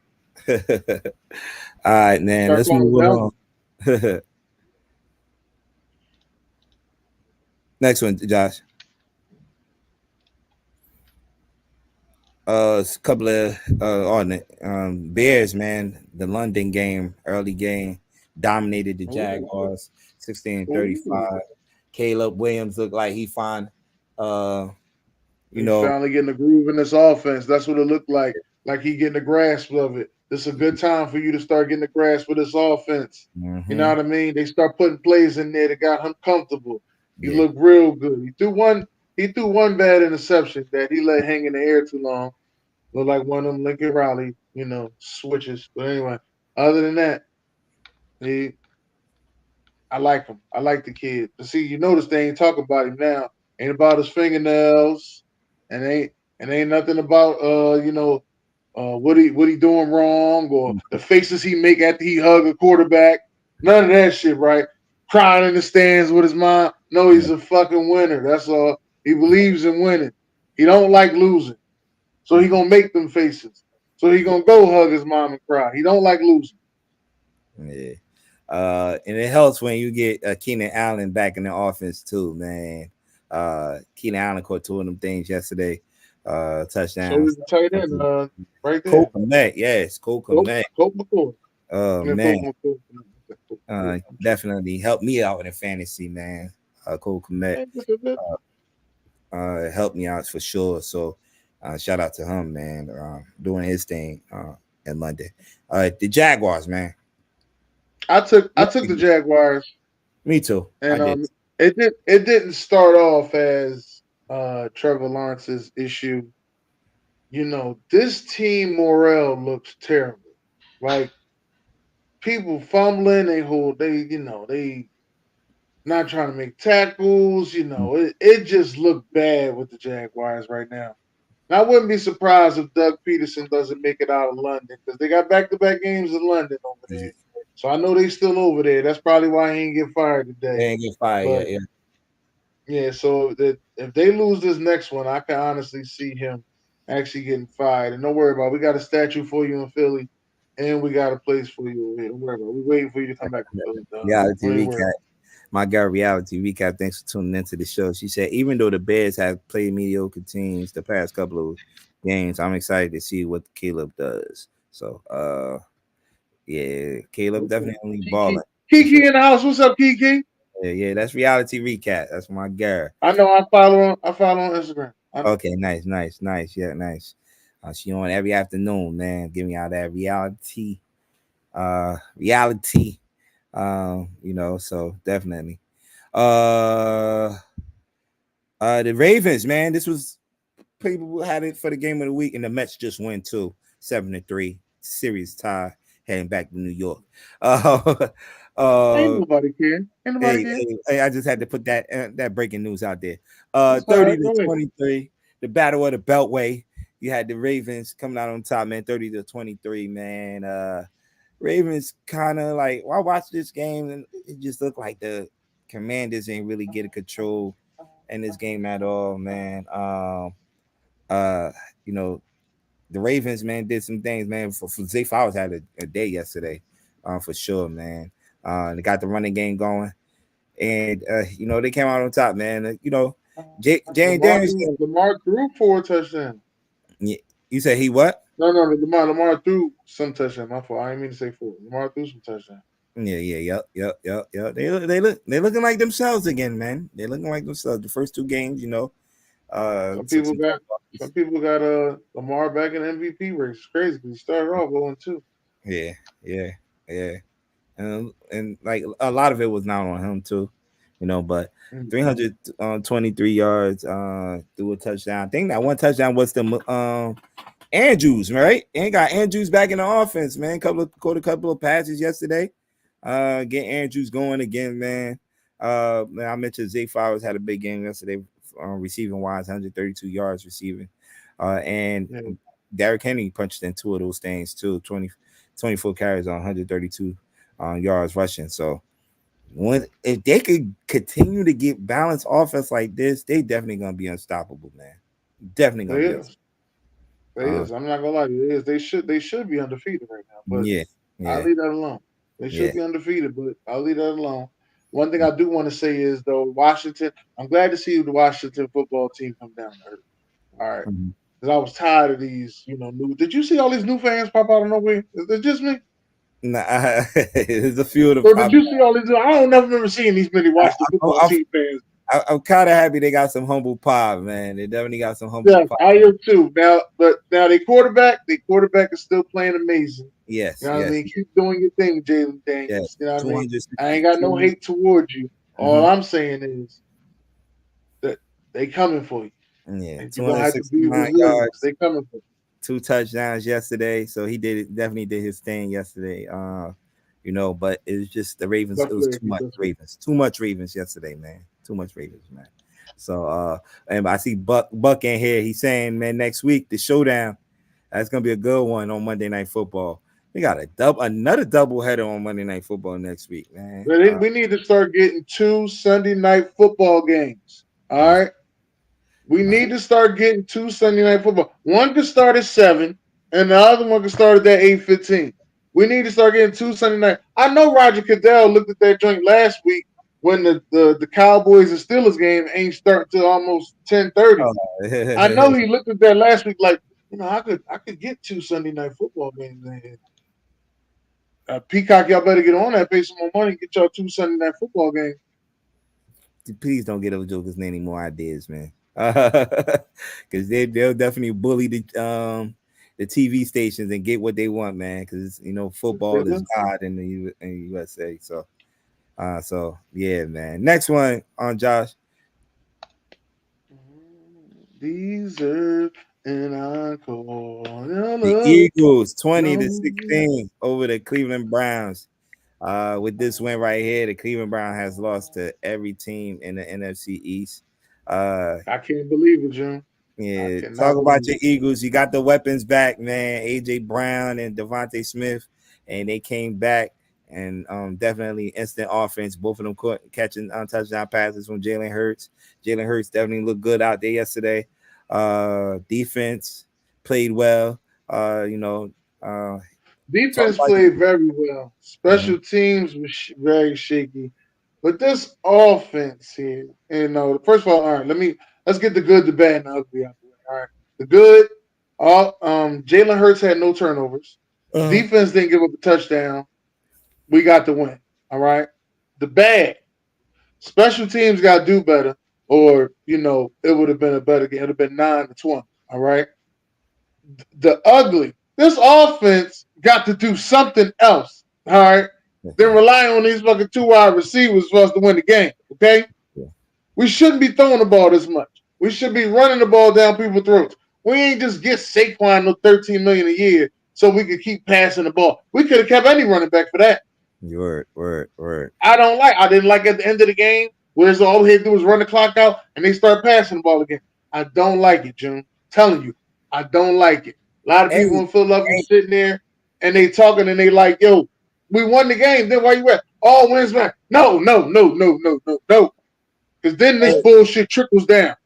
All right, man. Let's move on. Next one, Josh. A couple of Bears, man. The London game, early game, dominated the Jaguars, 16-35. Caleb Williams looked like he found, He's finally getting a groove in this offense. That's what it looked like. Like he getting a grasp of it. This is a good time for you to start getting a grasp of this offense. You know what I mean? They start putting plays in there that got him comfortable. He looked real good. He threw one bad interception that he let hang in the air too long. Looked like one of them Lincoln Riley, switches. But anyway, other than that, I like him. I like the kid. But see, you notice they ain't talking about him now. Ain't about his fingernails, and ain't nothing about what he doing wrong or the faces he make after he hug a quarterback. None of that shit, right? Crying in the stands with his mom. No, he's a fucking winner. That's all. He believes in winning. He don't like losing. So he gonna make them faces. So he gonna go hug his mom and cry. He don't like losing. Yeah. And it helps when you get Keenan Allen back in the offense too, man. Keenan Allen caught 2 of them things yesterday. Touchdowns. So he's the tight end right there. Cole Kmet, yes, Cole Kmet. Colt McCoy. Oh man, definitely helped me out in the fantasy, man. Cole Kmet helped me out for sure. So shout out to him, man, doing his thing in London. The Jaguars, man. I took the Jaguars, Me too. I and did. it didn't start off as Trevor Lawrence's issue. This team morale looks terrible. Like people fumbling, they not trying to make tackles. It just looked bad with the Jaguars right now. And I wouldn't be surprised if Doug Peterson doesn't make it out of London because they got back-to-back games in London over there. So I know they still over there. That's probably why he ain't get fired They today. ain't get fired But yet. Yeah. yeah, so if they lose this next one, I can honestly see him actually getting fired. And don't worry about it. We got a statue for you in Philly, and we got a place for you over here. Don't worry about it. We're waiting for you to come back to Philly, dog. Reality Don't even worry recap. My girl, reality recap. Thanks for tuning into the show. She said, even though the Bears have played mediocre teams the past couple of games, I'm excited to see what Caleb does. So, yeah, Caleb about definitely it. balling. Kiki in the house. What's up, Kiki? Yeah, that's reality recap. That's my girl. I know I follow on Instagram. I know. Okay, nice. Yeah, nice. She on every afternoon, man. Give me all that reality. So definitely. Uh, the Ravens, man. This was people had it for the game of the week, and the Mets just win too, 7-3, series tie, heading back to New York. Uh, Ain't uh, nobody care. Ain't nobody care. hey, I just had to put that breaking news out there. That's all 30 right. to Go ahead. 23, the battle of the Beltway. You had the Ravens coming out on top, man. 30 to 23, man. Ravens kind of like, I watched this game and it just looked like the Commanders ain't really get a control in this game at all, man. Uh, you know, the Ravens, man, did some things, man. For Zay Flowers had a day yesterday, for sure, man. They got the running game going, and they came out on top, man. Jane Daniels. Lamar threw 4 touchdowns. Yeah, you said he what? No. Lamar threw some touchdown. My fault. I didn't mean to say 4. Lamar threw some touchdown. Yep. They looking like themselves again, man. They looking like themselves. The first 2 games, Some took people some. got some people got Lamar back in the MVP race. It's crazy because he started off 0-2. Yeah. And like a lot of it was not on him too, but Mm-hmm. 323 yards, through a touchdown. I think that one touchdown was the Andrews, right? And got Andrews back in the offense, man. Caught a couple of passes yesterday. Get Andrews going again, man. Man, I mentioned Zay Flowers had a big game yesterday, receiving wise, 132 yards receiving. And Yeah. Derrick Henry punched in 2 of those things too, 24 carries on 132 yards rushing. So if they could continue to get balanced offense like this, they definitely gonna be unstoppable, man. Definitely gonna They be is. They is. I'm not gonna lie to you. They is. They should be undefeated right now. But yeah, I'll yeah, leave that alone. They yeah. should be undefeated, but I'll leave that alone. One thing I do want to say is though, Washington. I'm glad to see the Washington football team come down to earth. All right. Mhm. Because I was tired of these, new. Did you see all these new fans pop out of nowhere? Is it just me? Nah, there's a few of them. Or did you see all these? I don't never remember seeing these many Washington football I'm, team fans. I'm kind of happy they got some humble pie, man. They definitely got some humble Yes, pie. I am too. Now they quarterback is still playing amazing. You Yes, know what I yes, mean? Keep doing your thing, Jalen yeah. Daniels. You know what I mean? I ain't got no 262. hate towards you. All Mm-hmm. I'm saying is that they coming for you. Yeah, And you're gonna have to be 269 resilient. yards, They coming for you. 2 touchdowns yesterday. So he definitely did his thing yesterday. But it was just the Ravens. It Best was player, too much best player. Ravens. Too much Ravens yesterday, man. Too much Ravens, man. So and I see Buck in here. He's saying, man, next week the showdown. That's gonna be a good one on Monday Night Football. We got another double header on Monday Night Football next week, man. We need to start getting 2 Sunday night football games. All right. We Uh, need to start getting 2 Sunday night football. One could start at 7, and the other one could start at that 8:15. We need to start getting 2 Sunday night. I know Roger Goodell looked at that joint last week when the Cowboys and Steelers game ain't starting till almost 10:30. I know he looked at that last week like, I could get 2 Sunday night football games in here. Peacock, y'all better get on that, pay some more money, get y'all 2 Sunday night football games. Please don't get those jokers any more ideas, man. Because they'll definitely bully the TV stations and get what they want, man. Because football is God in the USA. So yeah, man. Next one on Josh. Deserve an encore. The Eagles 20-16 over the Cleveland Browns. With this win right here, the Cleveland Brown has lost to every team in the NFC East. I can't believe it, Jim. Yeah, talk about your Eagles. You got the weapons back, man. AJ Brown and Devontae Smith, and they came back and definitely instant offense. Both of them catching touchdown passes from Jalen Hurts. Jalen Hurts definitely looked good out there yesterday. Defense played well. Defense played very well. Special teams was very shaky, but this offense here, first of all right, let's get the good, the bad, and the ugly out the way. All right, the good, Jalen Hurts had no turnovers. Defense didn't give up a touchdown. We got the win. All right. The bad, special teams got to do better, or it would have been a better game. It would have been 9-20. All right. The ugly, this offense got to do something else. All right. They're relying on these fucking 2 wide receivers for us to win the game. Okay. Yeah. We shouldn't be throwing the ball this much. We should be running the ball down people's throats. We ain't just get Saquon no $13 million a year so we could keep passing the ball. We could have kept any running back for that. Word. I didn't like at the end of the game where all we had to do was run the clock out and they start passing the ball again. I don't like it, June. Telling you, I don't like it. A lot of people in Philadelphia sitting there and they talking and they like, yo, we won the game. Then why you at? All wins back. No. Because then this bullshit trickles down.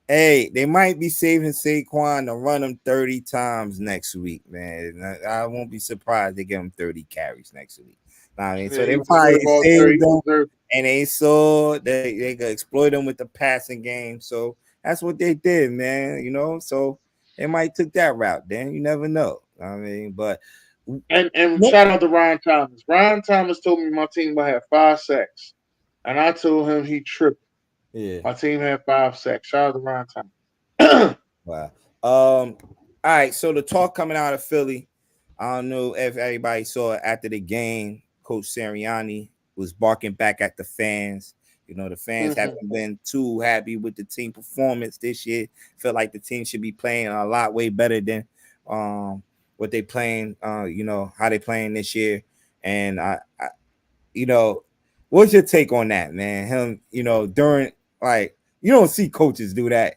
Hey, they might be saving Saquon to run him 30 times next week, man. I won't be surprised they give him 30 carries next week. So they probably saved them, and they saw they could exploit them with the passing game. So that's what they did, man. So they might took that route. Then you never know. But and shout out to Ryan Thomas. Ryan Thomas told me my team might have 5 sacks, and I told him he tripped. Yeah, my team had 5 sacks. Shout out to Ryan Thomas. Wow. All right. So the talk coming out of Philly, I don't know if everybody saw it after the game. Coach Sirianni was barking back at the fans. The fans haven't been too happy with the team performance this year. Felt like the team should be playing a lot way better than what they playing. How they playing this year. And I what's your take on that, man? Him, during you don't see coaches do that,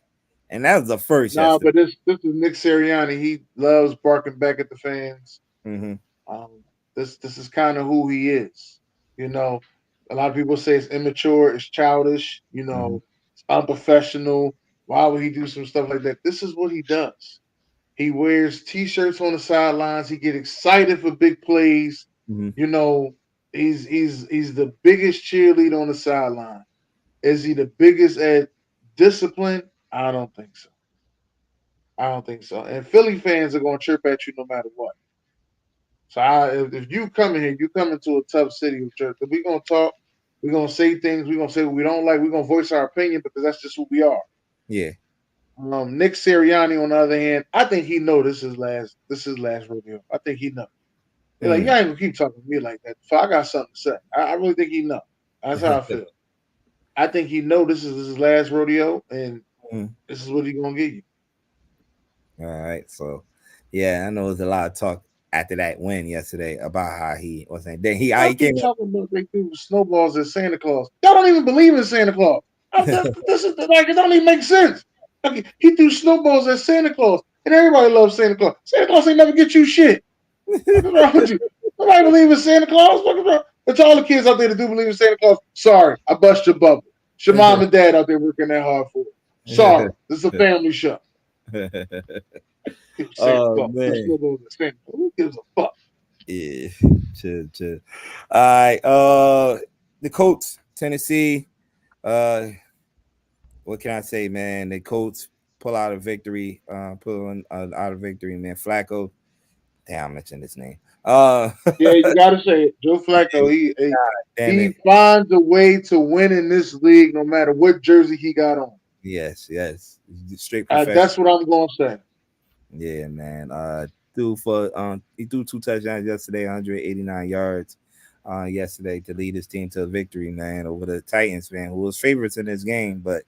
and that was the first. No, but this is Nick Sirianni. He loves barking back at the fans. Mm-hmm. This is kind of who he is. A lot of people say it's immature, it's childish. It's unprofessional. Why would he do some stuff like that? This is what he does. He wears T-shirts on the sidelines. He get excited for big plays. Mm-hmm. He's the biggest cheerleader on the sideline. Is he the biggest at discipline? I don't think so. And Philly fans are going to chirp at you no matter what. So if you come in here, you come into a tough city of church. We're going to talk. We're going to say things. We're going to say what we don't like. We're going to voice our opinion because that's just who we are. Yeah. Nick Sirianni, on the other hand, I think he know this is last rodeo. I think he know. He's like, you ain't gonna keep talking to me like that. So I got something to say. I really think he know. That's how I feel. I think he know this is his last rodeo, and this is what he's gonna give you. All right. So, yeah, I know there's a lot of talk after that win yesterday about how he was saying. Then he came talking about they threw snowballs at Santa Claus. Y'all don't even believe in Santa Claus. This is like it don't even make sense. He threw snowballs at Santa Claus, and everybody loves Santa Claus. Santa Claus ain't never get you shit. What's wrong with you? Nobody believe in Santa Claus. But to all the kids out there that do believe in Santa Claus, sorry, I bust your bubble. It's your mom and dad out there working that hard for it. Sorry, this is a family show. Oh, man. Who gives a fuck? Yeah, chill. All right, the Colts, Tennessee. What can I say, man? The Colts pull out a victory. Out of victory, man. Flacco. Damn, I mentioned his name. Yeah, you gotta say it. Joe Flacco. He finds a way to win in this league, no matter what jersey he got on. Yes. Straight. That's what I'm gonna say. Yeah, man. he threw 2 touchdowns yesterday, 189 yards yesterday to lead his team to a victory, man, over the Titans, man, who was favorites in this game. But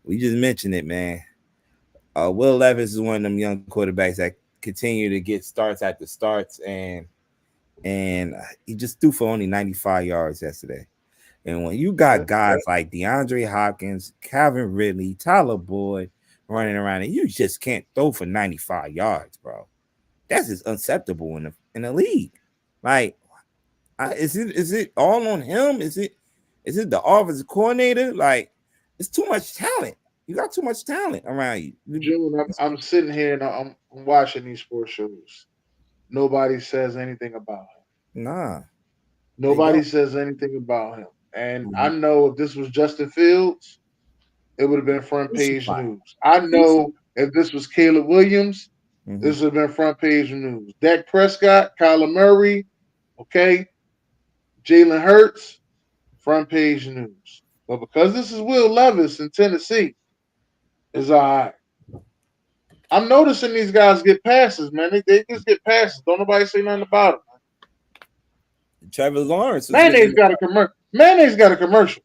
we just mentioned it, man. Will Levis is one of them young quarterbacks that continue to get starts after starts, and he just threw for only 95 yards yesterday. And when you got guys like DeAndre Hopkins, Calvin Ridley, Tyler Boyd running around, and you just can't throw for 95 yards, bro. That's just unacceptable in the league. Like, is it all on him? Is it the offensive coordinator? Like, it's too much talent. You got too much talent around you. June, I'm sitting here and I'm watching these sports shows. Nobody says anything about him. Nah, they Nobody don't. says anything about him. And I Mhm. know if this was Justin Fields, it would have been front page Crucified. news. I know if this was Caleb Williams, Mhm. this would have been front page news. Dak Prescott, Kyler Murray, okay, Jalen Hurts, front page news. But because this is Will Levis in Tennessee, it's all right. I'm noticing these guys get passes, man. They just get passes. Don't nobody say nothing about it. Trevor Lawrence was Mayonnaise getting. got a commercial. Mayonnaise got a commercial.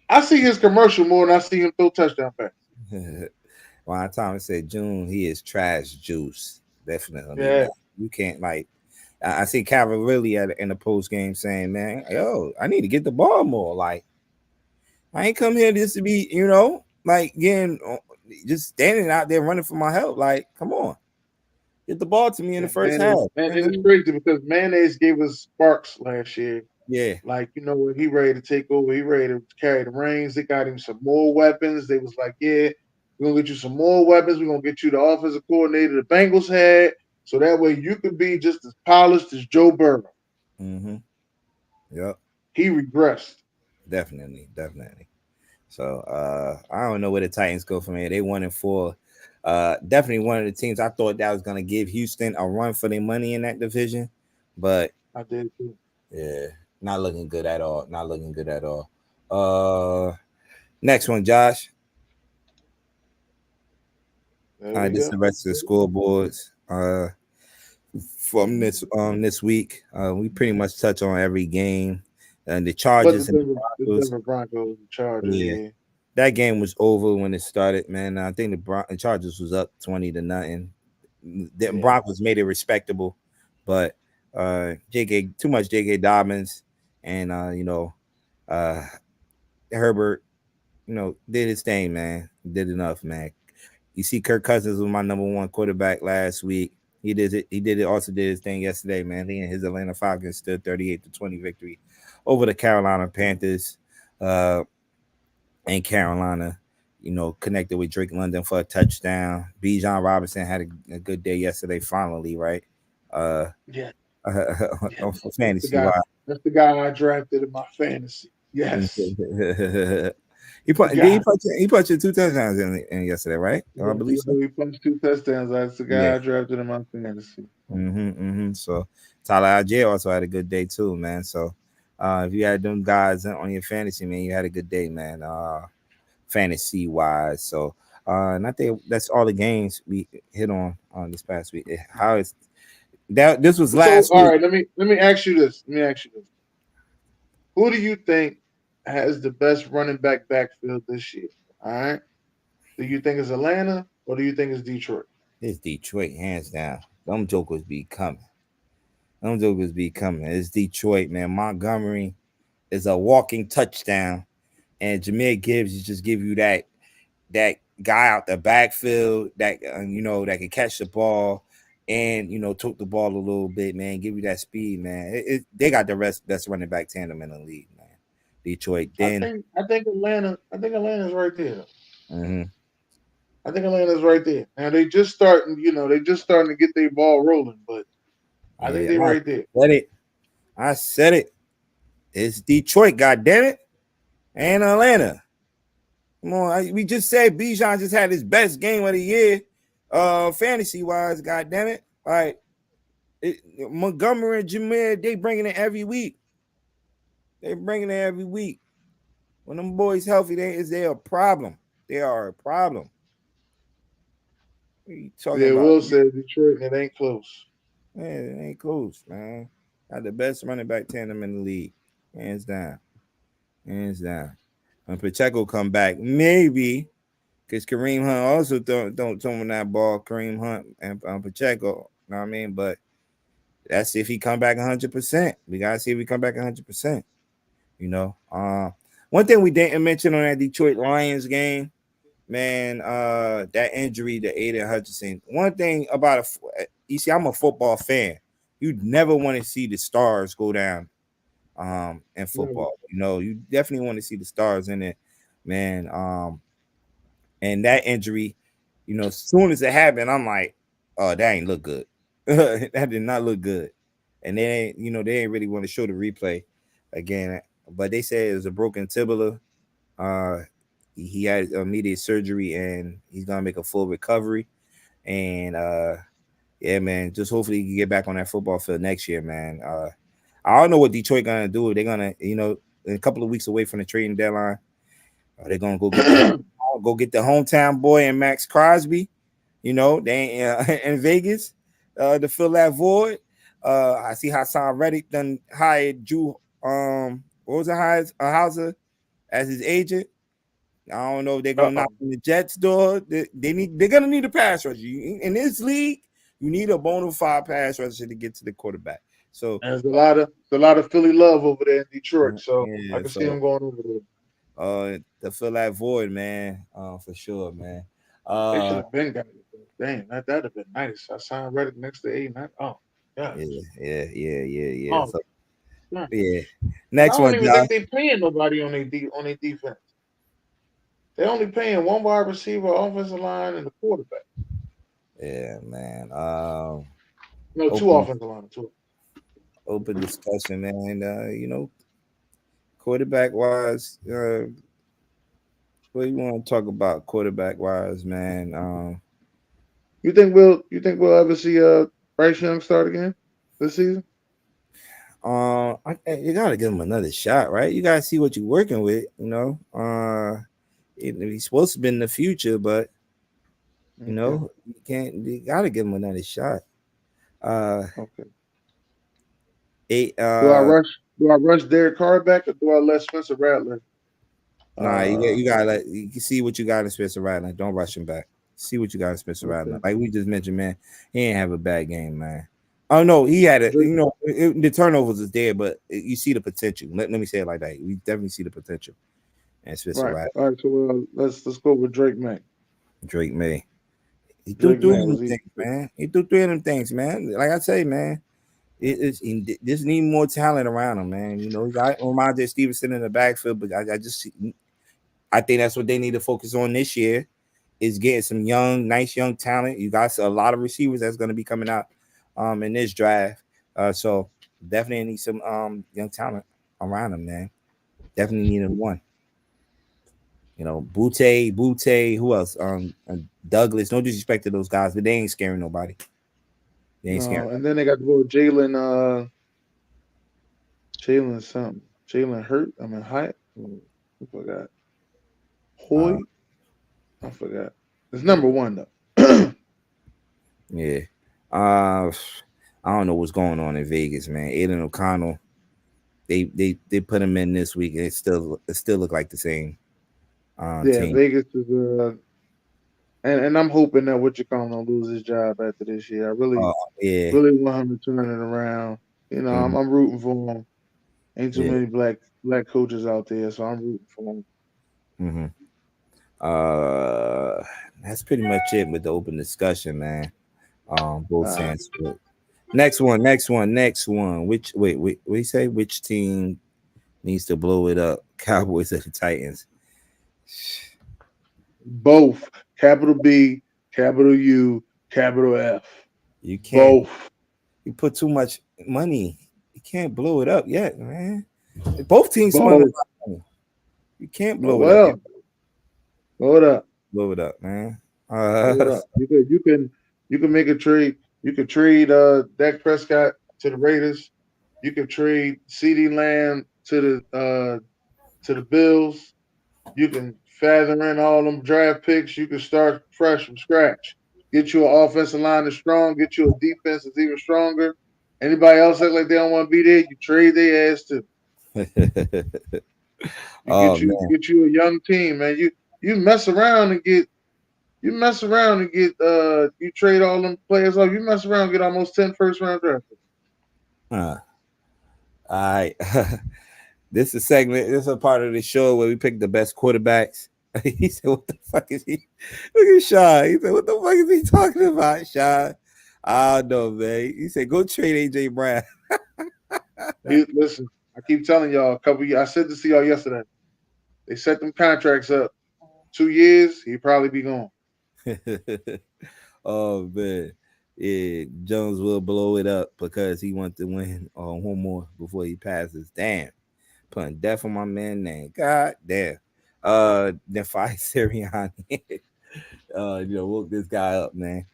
I see his commercial more than I see him throw touchdown passes. Ron Thomas said June, he is trash juice. Definitely, Yeah, man. You can't like. I see Calvin really in the post game saying, "Man, yo, I need to get the ball more. Like, I ain't come here just to be, like getting just standing out there running for my help. Like, come on, get the ball to me in the yeah, first half." man, and it's Mhm. crazy because Mayonnaise gave us sparks last year. Yeah. Like, when he ready to take over, he ready to carry the reins. They got him some more weapons. They was like, yeah, we're gonna get you some more weapons. We're gonna get you the offensive coordinator the Bengals had. So that way you could be just as polished as Joe Burrow. Mm-hmm. Yep. He regressed. Definitely. So I don't know where the Titans go from here. They 1-4. Definitely one of the teams I thought that was gonna give Houston a run for their money in that division, but I did too. yeah, not looking good at all. Not looking good at all. Next one, Josh. There we This is go. the rest of the scoreboards. From this week, we pretty much touch on every game, and the But Chargers and the The Broncos. Denver Broncos, the Chargers, Yeah, yeah. that game was over when it started, man. I think the Chargers was up 20-0. The Yeah. Broncos made it respectable, but JK too much JK Dobbins and uh Herbert, did his thing, man. Did enough, man. You see, Kirk Cousins was my number one quarterback last week. He did it. He did it. Also did his thing yesterday, man. He and his Atlanta Falcons stood 38-20 victory over the Carolina Panthers. And Carolina, connected with Drake London for a touchdown. Bijan Robinson had a good day yesterday, finally, right? Uh, Yeah. Yeah. for That's the fantasy guy. wise. That's the guy I drafted in my fantasy. Yes. The guy. He put you 2 touchdowns in yesterday, right? I believe so. He punched 2 touchdowns. That's the Yeah. guy I drafted in my fantasy. So Tyler Algier also had a good day too, man. So if you had them guys on your fantasy, man, you had a good day, man. Fantasy wise. So and I think that's all the games we hit on this past week. How is that? This was So last all week. right, let me ask you this. Let me ask you this. Who do you think has the best running backfield this year? All right. Do you think it's Atlanta or do you think it's Detroit? It's Detroit, hands down. Them jokers be coming. Them jokers be coming. It's Detroit, man. Montgomery is a walking touchdown, and Jameer Gibbs is just give you that guy out the backfield that that can catch the ball and took the ball a little bit, man. Give you that speed, man. They got the best running back tandem in the league, man. Detroit. Then I think Atlanta's right there. mhm. I think Atlanta's right there. Now they just starting to get their ball rolling, but I think Yeah, they're right there. said it. I said it. It's Detroit, god damn it, and Atlanta. Come on, we just said Bijan just had his best game of the year, fantasy wise. God damn it! All right, Montgomery and Jameer, they bringing it every week. They bringing it every week. When them boys healthy, they a problem. They are a problem. What you talking Yeah, about? Will said Detroit, and it ain't close. Man, it ain't close, man. Got the best running back tandem in the league, hands down, hands down. When Pacheco come back, maybe because Kareem Hunt also don't throw him that ball. Kareem Hunt and Pacheco, you know what I mean? But that's if he come back 100%. We gotta see if he come back 100%. You know, one thing we didn't mention on that Detroit Lions game, man, that injury to Aiden Hutchinson. One thing about you see, I'm a football fan. You never want to see the stars go down, in Never. football. You know, you definitely want to see the stars in it, man. And that injury, you know, as soon as it happened, I'm like, oh, that ain't look good. That did not look good. And they ain't really want to show the replay again. But they said it was a broken tibia. Uh, he had immediate surgery and he's gonna make a full recovery. And yeah, man, just hopefully he can get back on that football field next year, man. I don't know what Detroit gonna do. They're gonna, in a couple of weeks away from the trading deadline, are they gonna go get the hometown boy and Max Crosby? You know, they in Vegas to fill that void. I see Hassan Reddick done hired Drew. What was it, Hauser as his agent. I don't know if they're gonna knock on the Jets' door. They're gonna need a pass rusher. In this league, you need a bona fide pass rusher to get to the quarterback. So there's a lot of Philly love over there in Detroit, so I yeah, can see him going over there. to fill that void, man, for sure, man. They should have been got it. Damn, that'd have been nice. I signed Reddick next to 8-9. Oh, yeah. Yeah. Oh, So man. yeah, I next don't one, even Josh. think they paying nobody on their defense. They only paying one wide receiver, offensive line, and the quarterback. Yeah, man. No, two Open offensive line, two. open discussion, man. Quarterback wise, what do you want to talk about quarterback wise, man? You think we'll ever see Bryce Young start again this season? You gotta give him another shot, right? You gotta see what you're working with, he's supposed to be in the future, but Okay. you can't. You gotta give him another shot. Uh, Okay. eight. Do I rush Derek Carr back or do I let Spencer Rattler? Nah, Uh, you gotta you can see what you got in Spencer Rattler. Don't rush him back. See what you got in Spencer Rattler. okay. Like we just mentioned, man, he ain't have a bad game, man. Oh no, he had Drake, the turnovers is there, but you see the potential. Let me say it like that. We definitely see the potential. And Spencer right. Rattler, All right. So let's go with Drake May. Drake May. He threw Drake three May of them was he? things, man. He threw three of them things, man. Like I say, man, just need more talent around him, man. He got Ramondre Stevenson in the backfield, but I think that's what they need to focus on this year is getting some nice young talent. You got a lot of receivers that's going to be coming out in this draft. So definitely need some young talent around him, man. Definitely need one. Butte, who else? Douglas. No disrespect to those guys, but they ain't scaring nobody. They ain't scaring. No, and then they got to go with Jalen something. Jalen Hurt. I mean Hyatt. I forgot. Uh, Hoy. I forgot. It's number one though. yeah. I don't know what's going on in Vegas, man. Aiden O'Connell. They put him in this week. And it still look like the same Yeah, team. Vegas is and I'm hoping that what you call gonna lose his job after this year. I really, Yeah. really want him to turn it around. Mhm. I'm rooting for him. Ain't too Yeah. many black coaches out there, so I'm rooting for him. hmm Uh, that's pretty much it with the open discussion, man. Both Uh, sides. Next one. What do you say? Which team needs to blow it up? Cowboys or the Titans? Both capital B, capital U, capital F. You can't. Both, You put too much money. You can't blow it up yet, man. Both teams spent a lot both. of money. You can't Oh blow it up. well, hold up, Blow it up, man. hold up. You can make a trade. You could trade Dak Prescott to the Raiders. You could trade CeeDee Lamb to the Bills. You can feather in all them draft picks. You can start fresh from scratch. get you an offensive line that's strong, get you a defense that's even stronger. Anybody else act like they don't want to be there, you trade their ass too. You Oh man, get you a young team, man. You mess around and get you trade all them players off. You mess around and get almost 10 first round draft picks. all right. This is a segment. This is a part of the show where we pick the best quarterbacks. He said, "What the fuck is he?" Look at Sean. He said, "What the fuck is he talking about, Sean?" I don't know, man. He said, "Go trade AJ Brown." Listen, I keep telling y'all a couple years. I said this to y'all yesterday. They set them contracts up. 2 years, he'd probably be gone. Oh man, yeah. Jones will blow it up because he wants to win one more before he passes. Damn, putting death on my man name. God damn. Then fight Sirianni. Woke this guy up, man.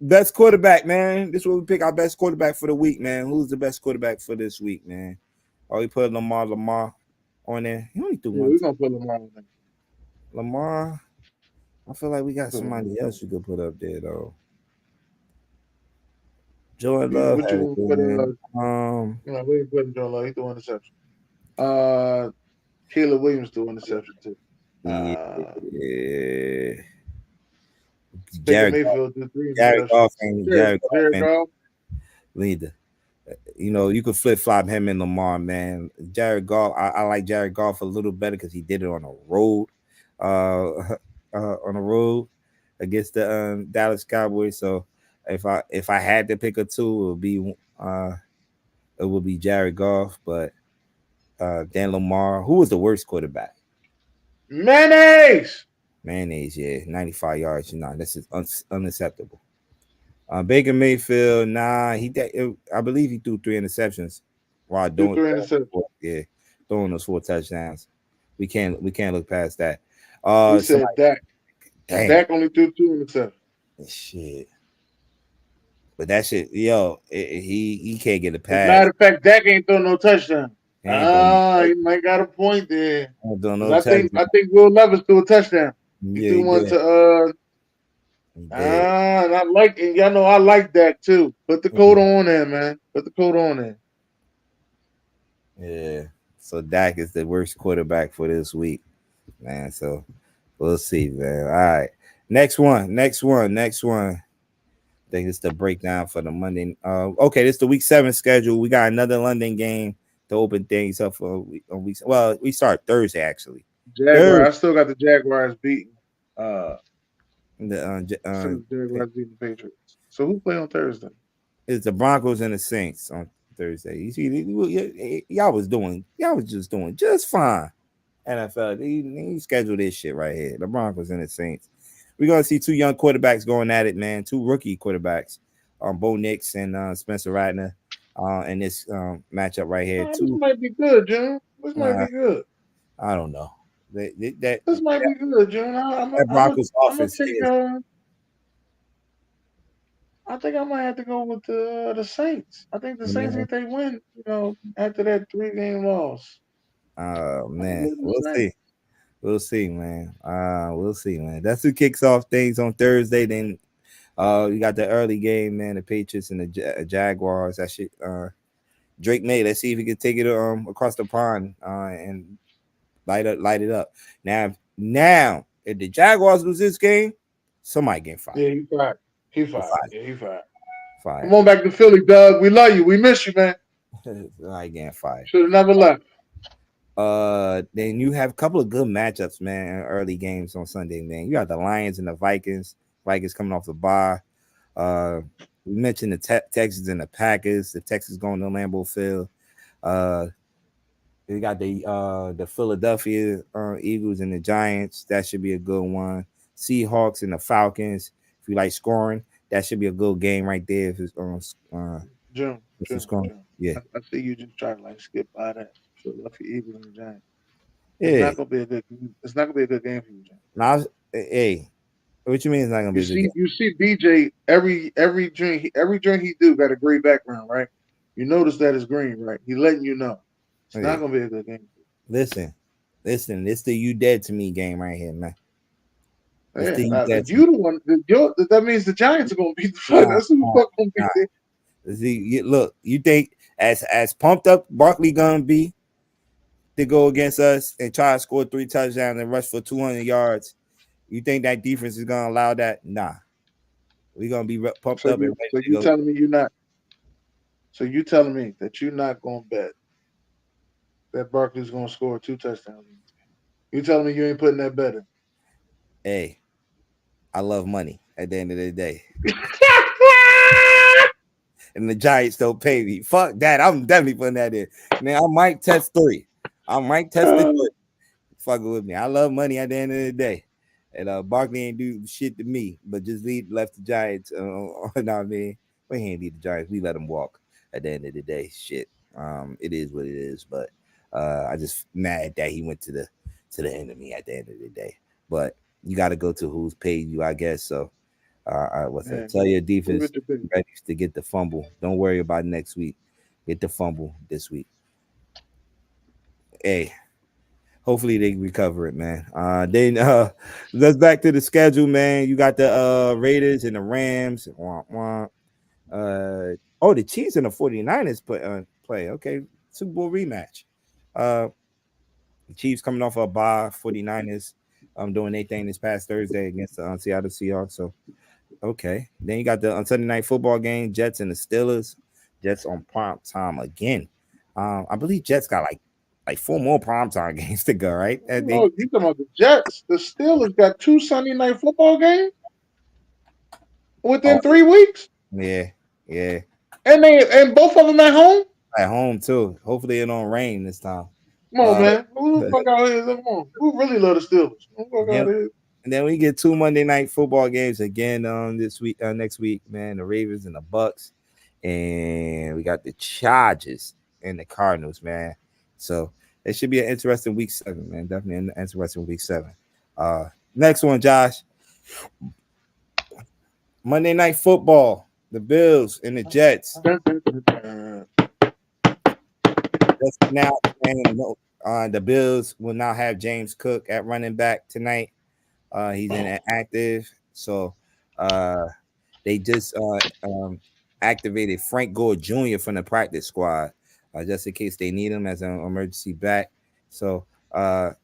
Best quarterback, man. This is what we pick our best quarterback for the week, man. Who's the best quarterback for this week, man? Oh, we put Lamar on there. He only threw one. We're gonna put Lamar on there. Lamar. I feel like we got somebody else you could put up there though. Jordan Love. What you want to put? We ain't putting Jordan Love. He threw interception. Caleb Williams threw interception too. Yeah. Baker Mayfield did 3 Jared Goff. Jared Goff. Leader. You could flip flop him and Lamar, man. Jared Goff. I like Jared Goff a little better because he did it on the road. On the road against the Dallas Cowboys. So if I had to pick a two, it would be Jared Goff. But Dan Lamar, who was the worst quarterback? Mayonnaise, yeah, 95 yards. This is unacceptable. Baker Mayfield, I believe he threw 3 interceptions while doing 3 interceptions. Yeah, throwing those 4 touchdowns. We can't look past that. We said Dak. Damn. Dak only threw 2 interceptions. Shit. But that shit, he can't get a pass. Matter of fact, Dak ain't throwing no touchdown. He might got a point there. I think Will Levis threw a touchdown. He threw one to and I like it. Y'all know I like Dak too. Put the coat on there, man. Put the coat on there. Yeah. So Dak is the worst quarterback for this week, man. So we'll see, man. All right. Next one. I think it's the breakdown for the Monday. Okay, this is the week 7 schedule. We got another London game to open things up for week. Well, we start Thursday actually. I still got the Jaguars beating. The Jaguars beating the Patriots. So who play on Thursday? It's the Broncos and the Saints on Thursday. You see, y'all was just doing just fine. NFL, they schedule this shit right here. The Broncos and the Saints. We're gonna see 2 young quarterbacks going at it, man. 2 rookie quarterbacks, Bo Nix and Spencer Rattler, in this matchup right here. This might be good, June. This might be good. I don't know. This might be good, June. Broncos offense. I think I might have to go with the Saints. I think the Saints, if they win, after that 3-game loss. Oh man, we'll see, man. We'll see, man. That's who kicks off things on Thursday. Then you got the early game, man. The Patriots and the Jaguars. That shit. Drake May. Let's see if he can take it across the pond and light it up. Now, if the Jaguars lose this game, somebody get fired. Yeah, he fired. He fired. Fired. Come on back to Philly, Doug. We love you. We miss you, man. I getting fired. Should have never left. Then you have a couple of good matchups, man. Early games on Sunday, man. You got the Lions and the Vikings. Vikings coming off the bye. We mentioned the Texans and the Packers. The Texans going to Lambeau Field. We got the Philadelphia Eagles and the Giants. That should be a good one. Seahawks and the Falcons. If you like scoring, that should be a good game right there. If it's Jim. Yeah. I see you just trying to skip by that. Philadelphia Eagles and the Giants. Yeah. It's not gonna be a good game for you, Jim. Now, hey, what you mean it's not gonna be a good game? You see BJ every drink he do got a gray background, right? You notice that it's green, right? He letting you know. It's not gonna be a good game. Listen, it's the you dead to me game right here, man. This Yeah, thing now, if that's you the one, that means the Giants are gonna beat the fuck. nah, That's who the nah, fuck gonna beat nah. them. See, look, you think as pumped up Barkley gonna be to go against us and try to score 3 touchdowns and rush for 200 yards? You think that defense is gonna allow that? Nah, we're gonna be pumped up and ready So to you go. telling me you're not? So you telling me that you're not gonna bet that Barkley's gonna score 2 touchdowns? You telling me you ain't putting that bet in? Hey, I love money at the end of the day. And the Giants don't pay me. Fuck that. I'm definitely putting that in. Now I might test 3. I might test it 3. Fucking with me. I love money at the end of the day. And Barkley ain't do shit to me, but just left the Giants. Know what I mean? We ain't leave the Giants. We let them walk at the end of the day. Shit. It is what it is. But I just mad that he went to the enemy at the end of the day. But you got to go to who's paid you, I guess. So what's that? Tell your defense ready to get the fumble. Don't worry about next week. Get the fumble this week. Hey, hopefully they recover it, man. Then let's back to the schedule, man. You got the Raiders and the Rams. Wah, wah. The Chiefs and the 49ers play. Okay, Super Bowl rematch. The Chiefs coming off a bye, 49ers doing their thing this past Thursday against the Seattle Seahawks. So okay. Then you got the on Sunday night football game, Jets and the Steelers. Jets on prime time again. I believe Jets got like 4 more primetime games to go, right? You talking about the Jets? The Steelers got 2 Sunday night football games within 3 weeks. Yeah. And both of them at home. At home too. Hopefully it don't rain this time. Come on, man. Who the fuck out here? Come on. Who really love the Steelers? Who the fuck out here? And then we get 2 Monday night football games again this week, next week, man. The Ravens and the Bucks, and we got the Chargers and the Cardinals, man. So it should be an interesting week 7, man. Definitely an interesting week 7. Next one, Josh. Monday night football. The Bills and the Jets. Now, the Bills will now have James Cook at running back tonight. He's inactive, so they just activated Frank Gore Jr. from the practice squad, just in case they need him as an emergency back. So,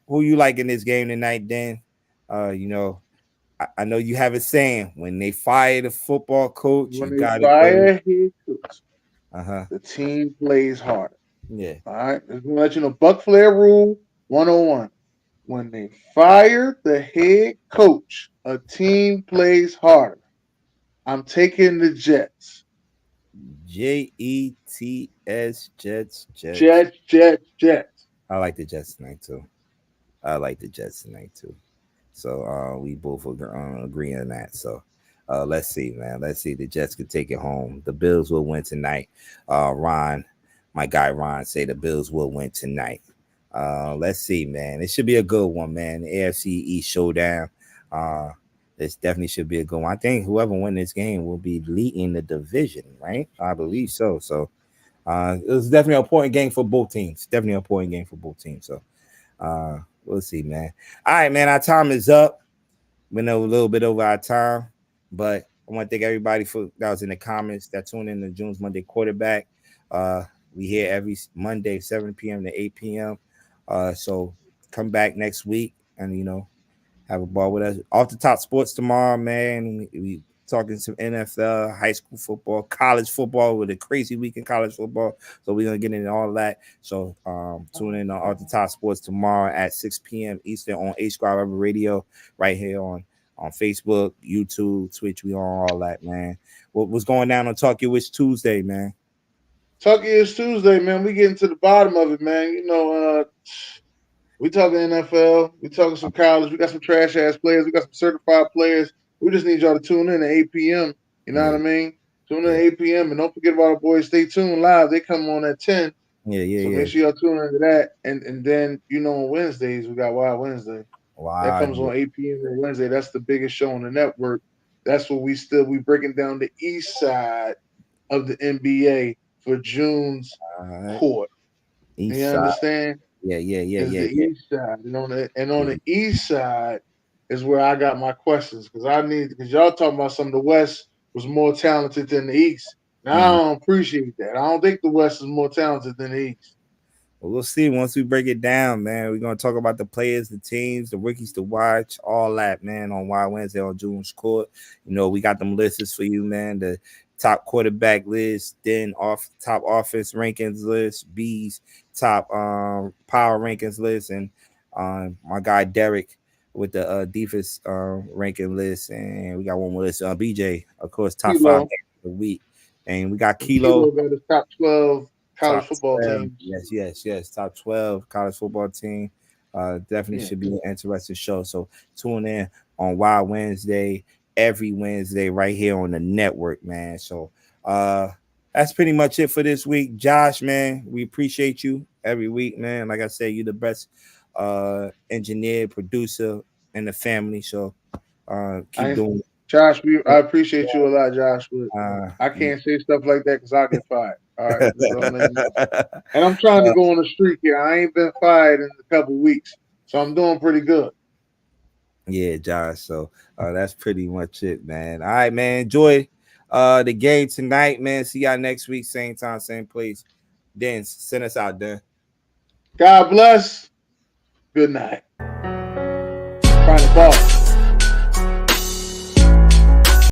who you like in this game tonight, Dan? I know you have a saying: when they fire the football coach, when you they got fire head coach, the team plays harder. Yeah. All right. Just gonna let you know, Buck Flair rule 101. When they fire the head coach, a team plays harder. I'm taking the Jets. Jets, Jets. Jets. I like the Jets tonight too. So we both agree on that. So let's see, man. Let's see. The Jets could take it home. The Bills will win tonight. My guy Ron, say the Bills will win tonight. Let's see, man. It should be a good one, man. The AFC East showdown. This definitely should be a good one. I think whoever wins this game will be leading the division, right? I believe so. So it was definitely an important game for both teams. So we'll see, man. All right, man. Our time is up. We know a little bit over our time, but I want to thank everybody that was in the comments that tuned in to June's Monday Quarterback. We here every Monday, 7 p.m. to 8 p.m. So come back next week and have a ball with us. Off the Top Sports tomorrow, man. We talking some NFL, high school football, college football with a crazy week in college football. So we're going to get into all that. So tune in on Off the Top Sports tomorrow at 6 p.m. Eastern on H Squad Rebel Radio right here on Facebook, YouTube, Twitch. We on all that, man. What's going down on Talk Your Wish Tuesday, man? Talk Your Wish Tuesday, man. We getting to the bottom of it, man. We talking NFL. We talking some college. We got some trash ass players. We got some certified players. We just need y'all to tune in at 8 p.m. You know what I mean? Tune in at 8 p.m. and don't forget about our boys. Stay tuned live. They come on at 10. So make sure y'all tune into that. And then on Wednesdays we got Wild Wednesday. That comes on 8 p.m. on Wednesday. That's the biggest show on the network. That's what we breaking down the east side of the NBA for June's court. You understand? Yeah. It's the east side. And on the east side, is where I got my questions because y'all talking about some of the West was more talented than the East. Now I don't appreciate that. I don't think the West is more talented than the East. Well, we'll see once we break it down, man. We're gonna talk about the players, the teams, the rookies to watch, all that, man, on Wild Wednesday on June's Court. You know, we got them lists for you, man. The top quarterback list, then top offense rankings list, B's top power rankings list, and my guy Derek with the defense ranking list, and we got one more list. BJ, of course, top Kilo. 5 games of the week, and we got Kilo got his top 12 college football 12, team. Yes. Top 12 college football team. Definitely should be an interesting show. So tune in on Wild Wednesday every Wednesday right here on the network, man. So that's pretty much it for this week. Josh, man, we appreciate you every week, man. Like I said, you're the best engineer, producer in the family. So keep doing it. Josh, I appreciate you a lot, Josh. But I can't say stuff like that because I'll get fired. All right. So and I'm trying to go on a streak here. I ain't been fired in a couple weeks. So I'm doing pretty good. Yeah, Josh. So that's pretty much it, man. All right, man. Enjoy the game tonight, man. See y'all next week, same time, same place. Then send us out there. God bless. Good night. Trying to ball.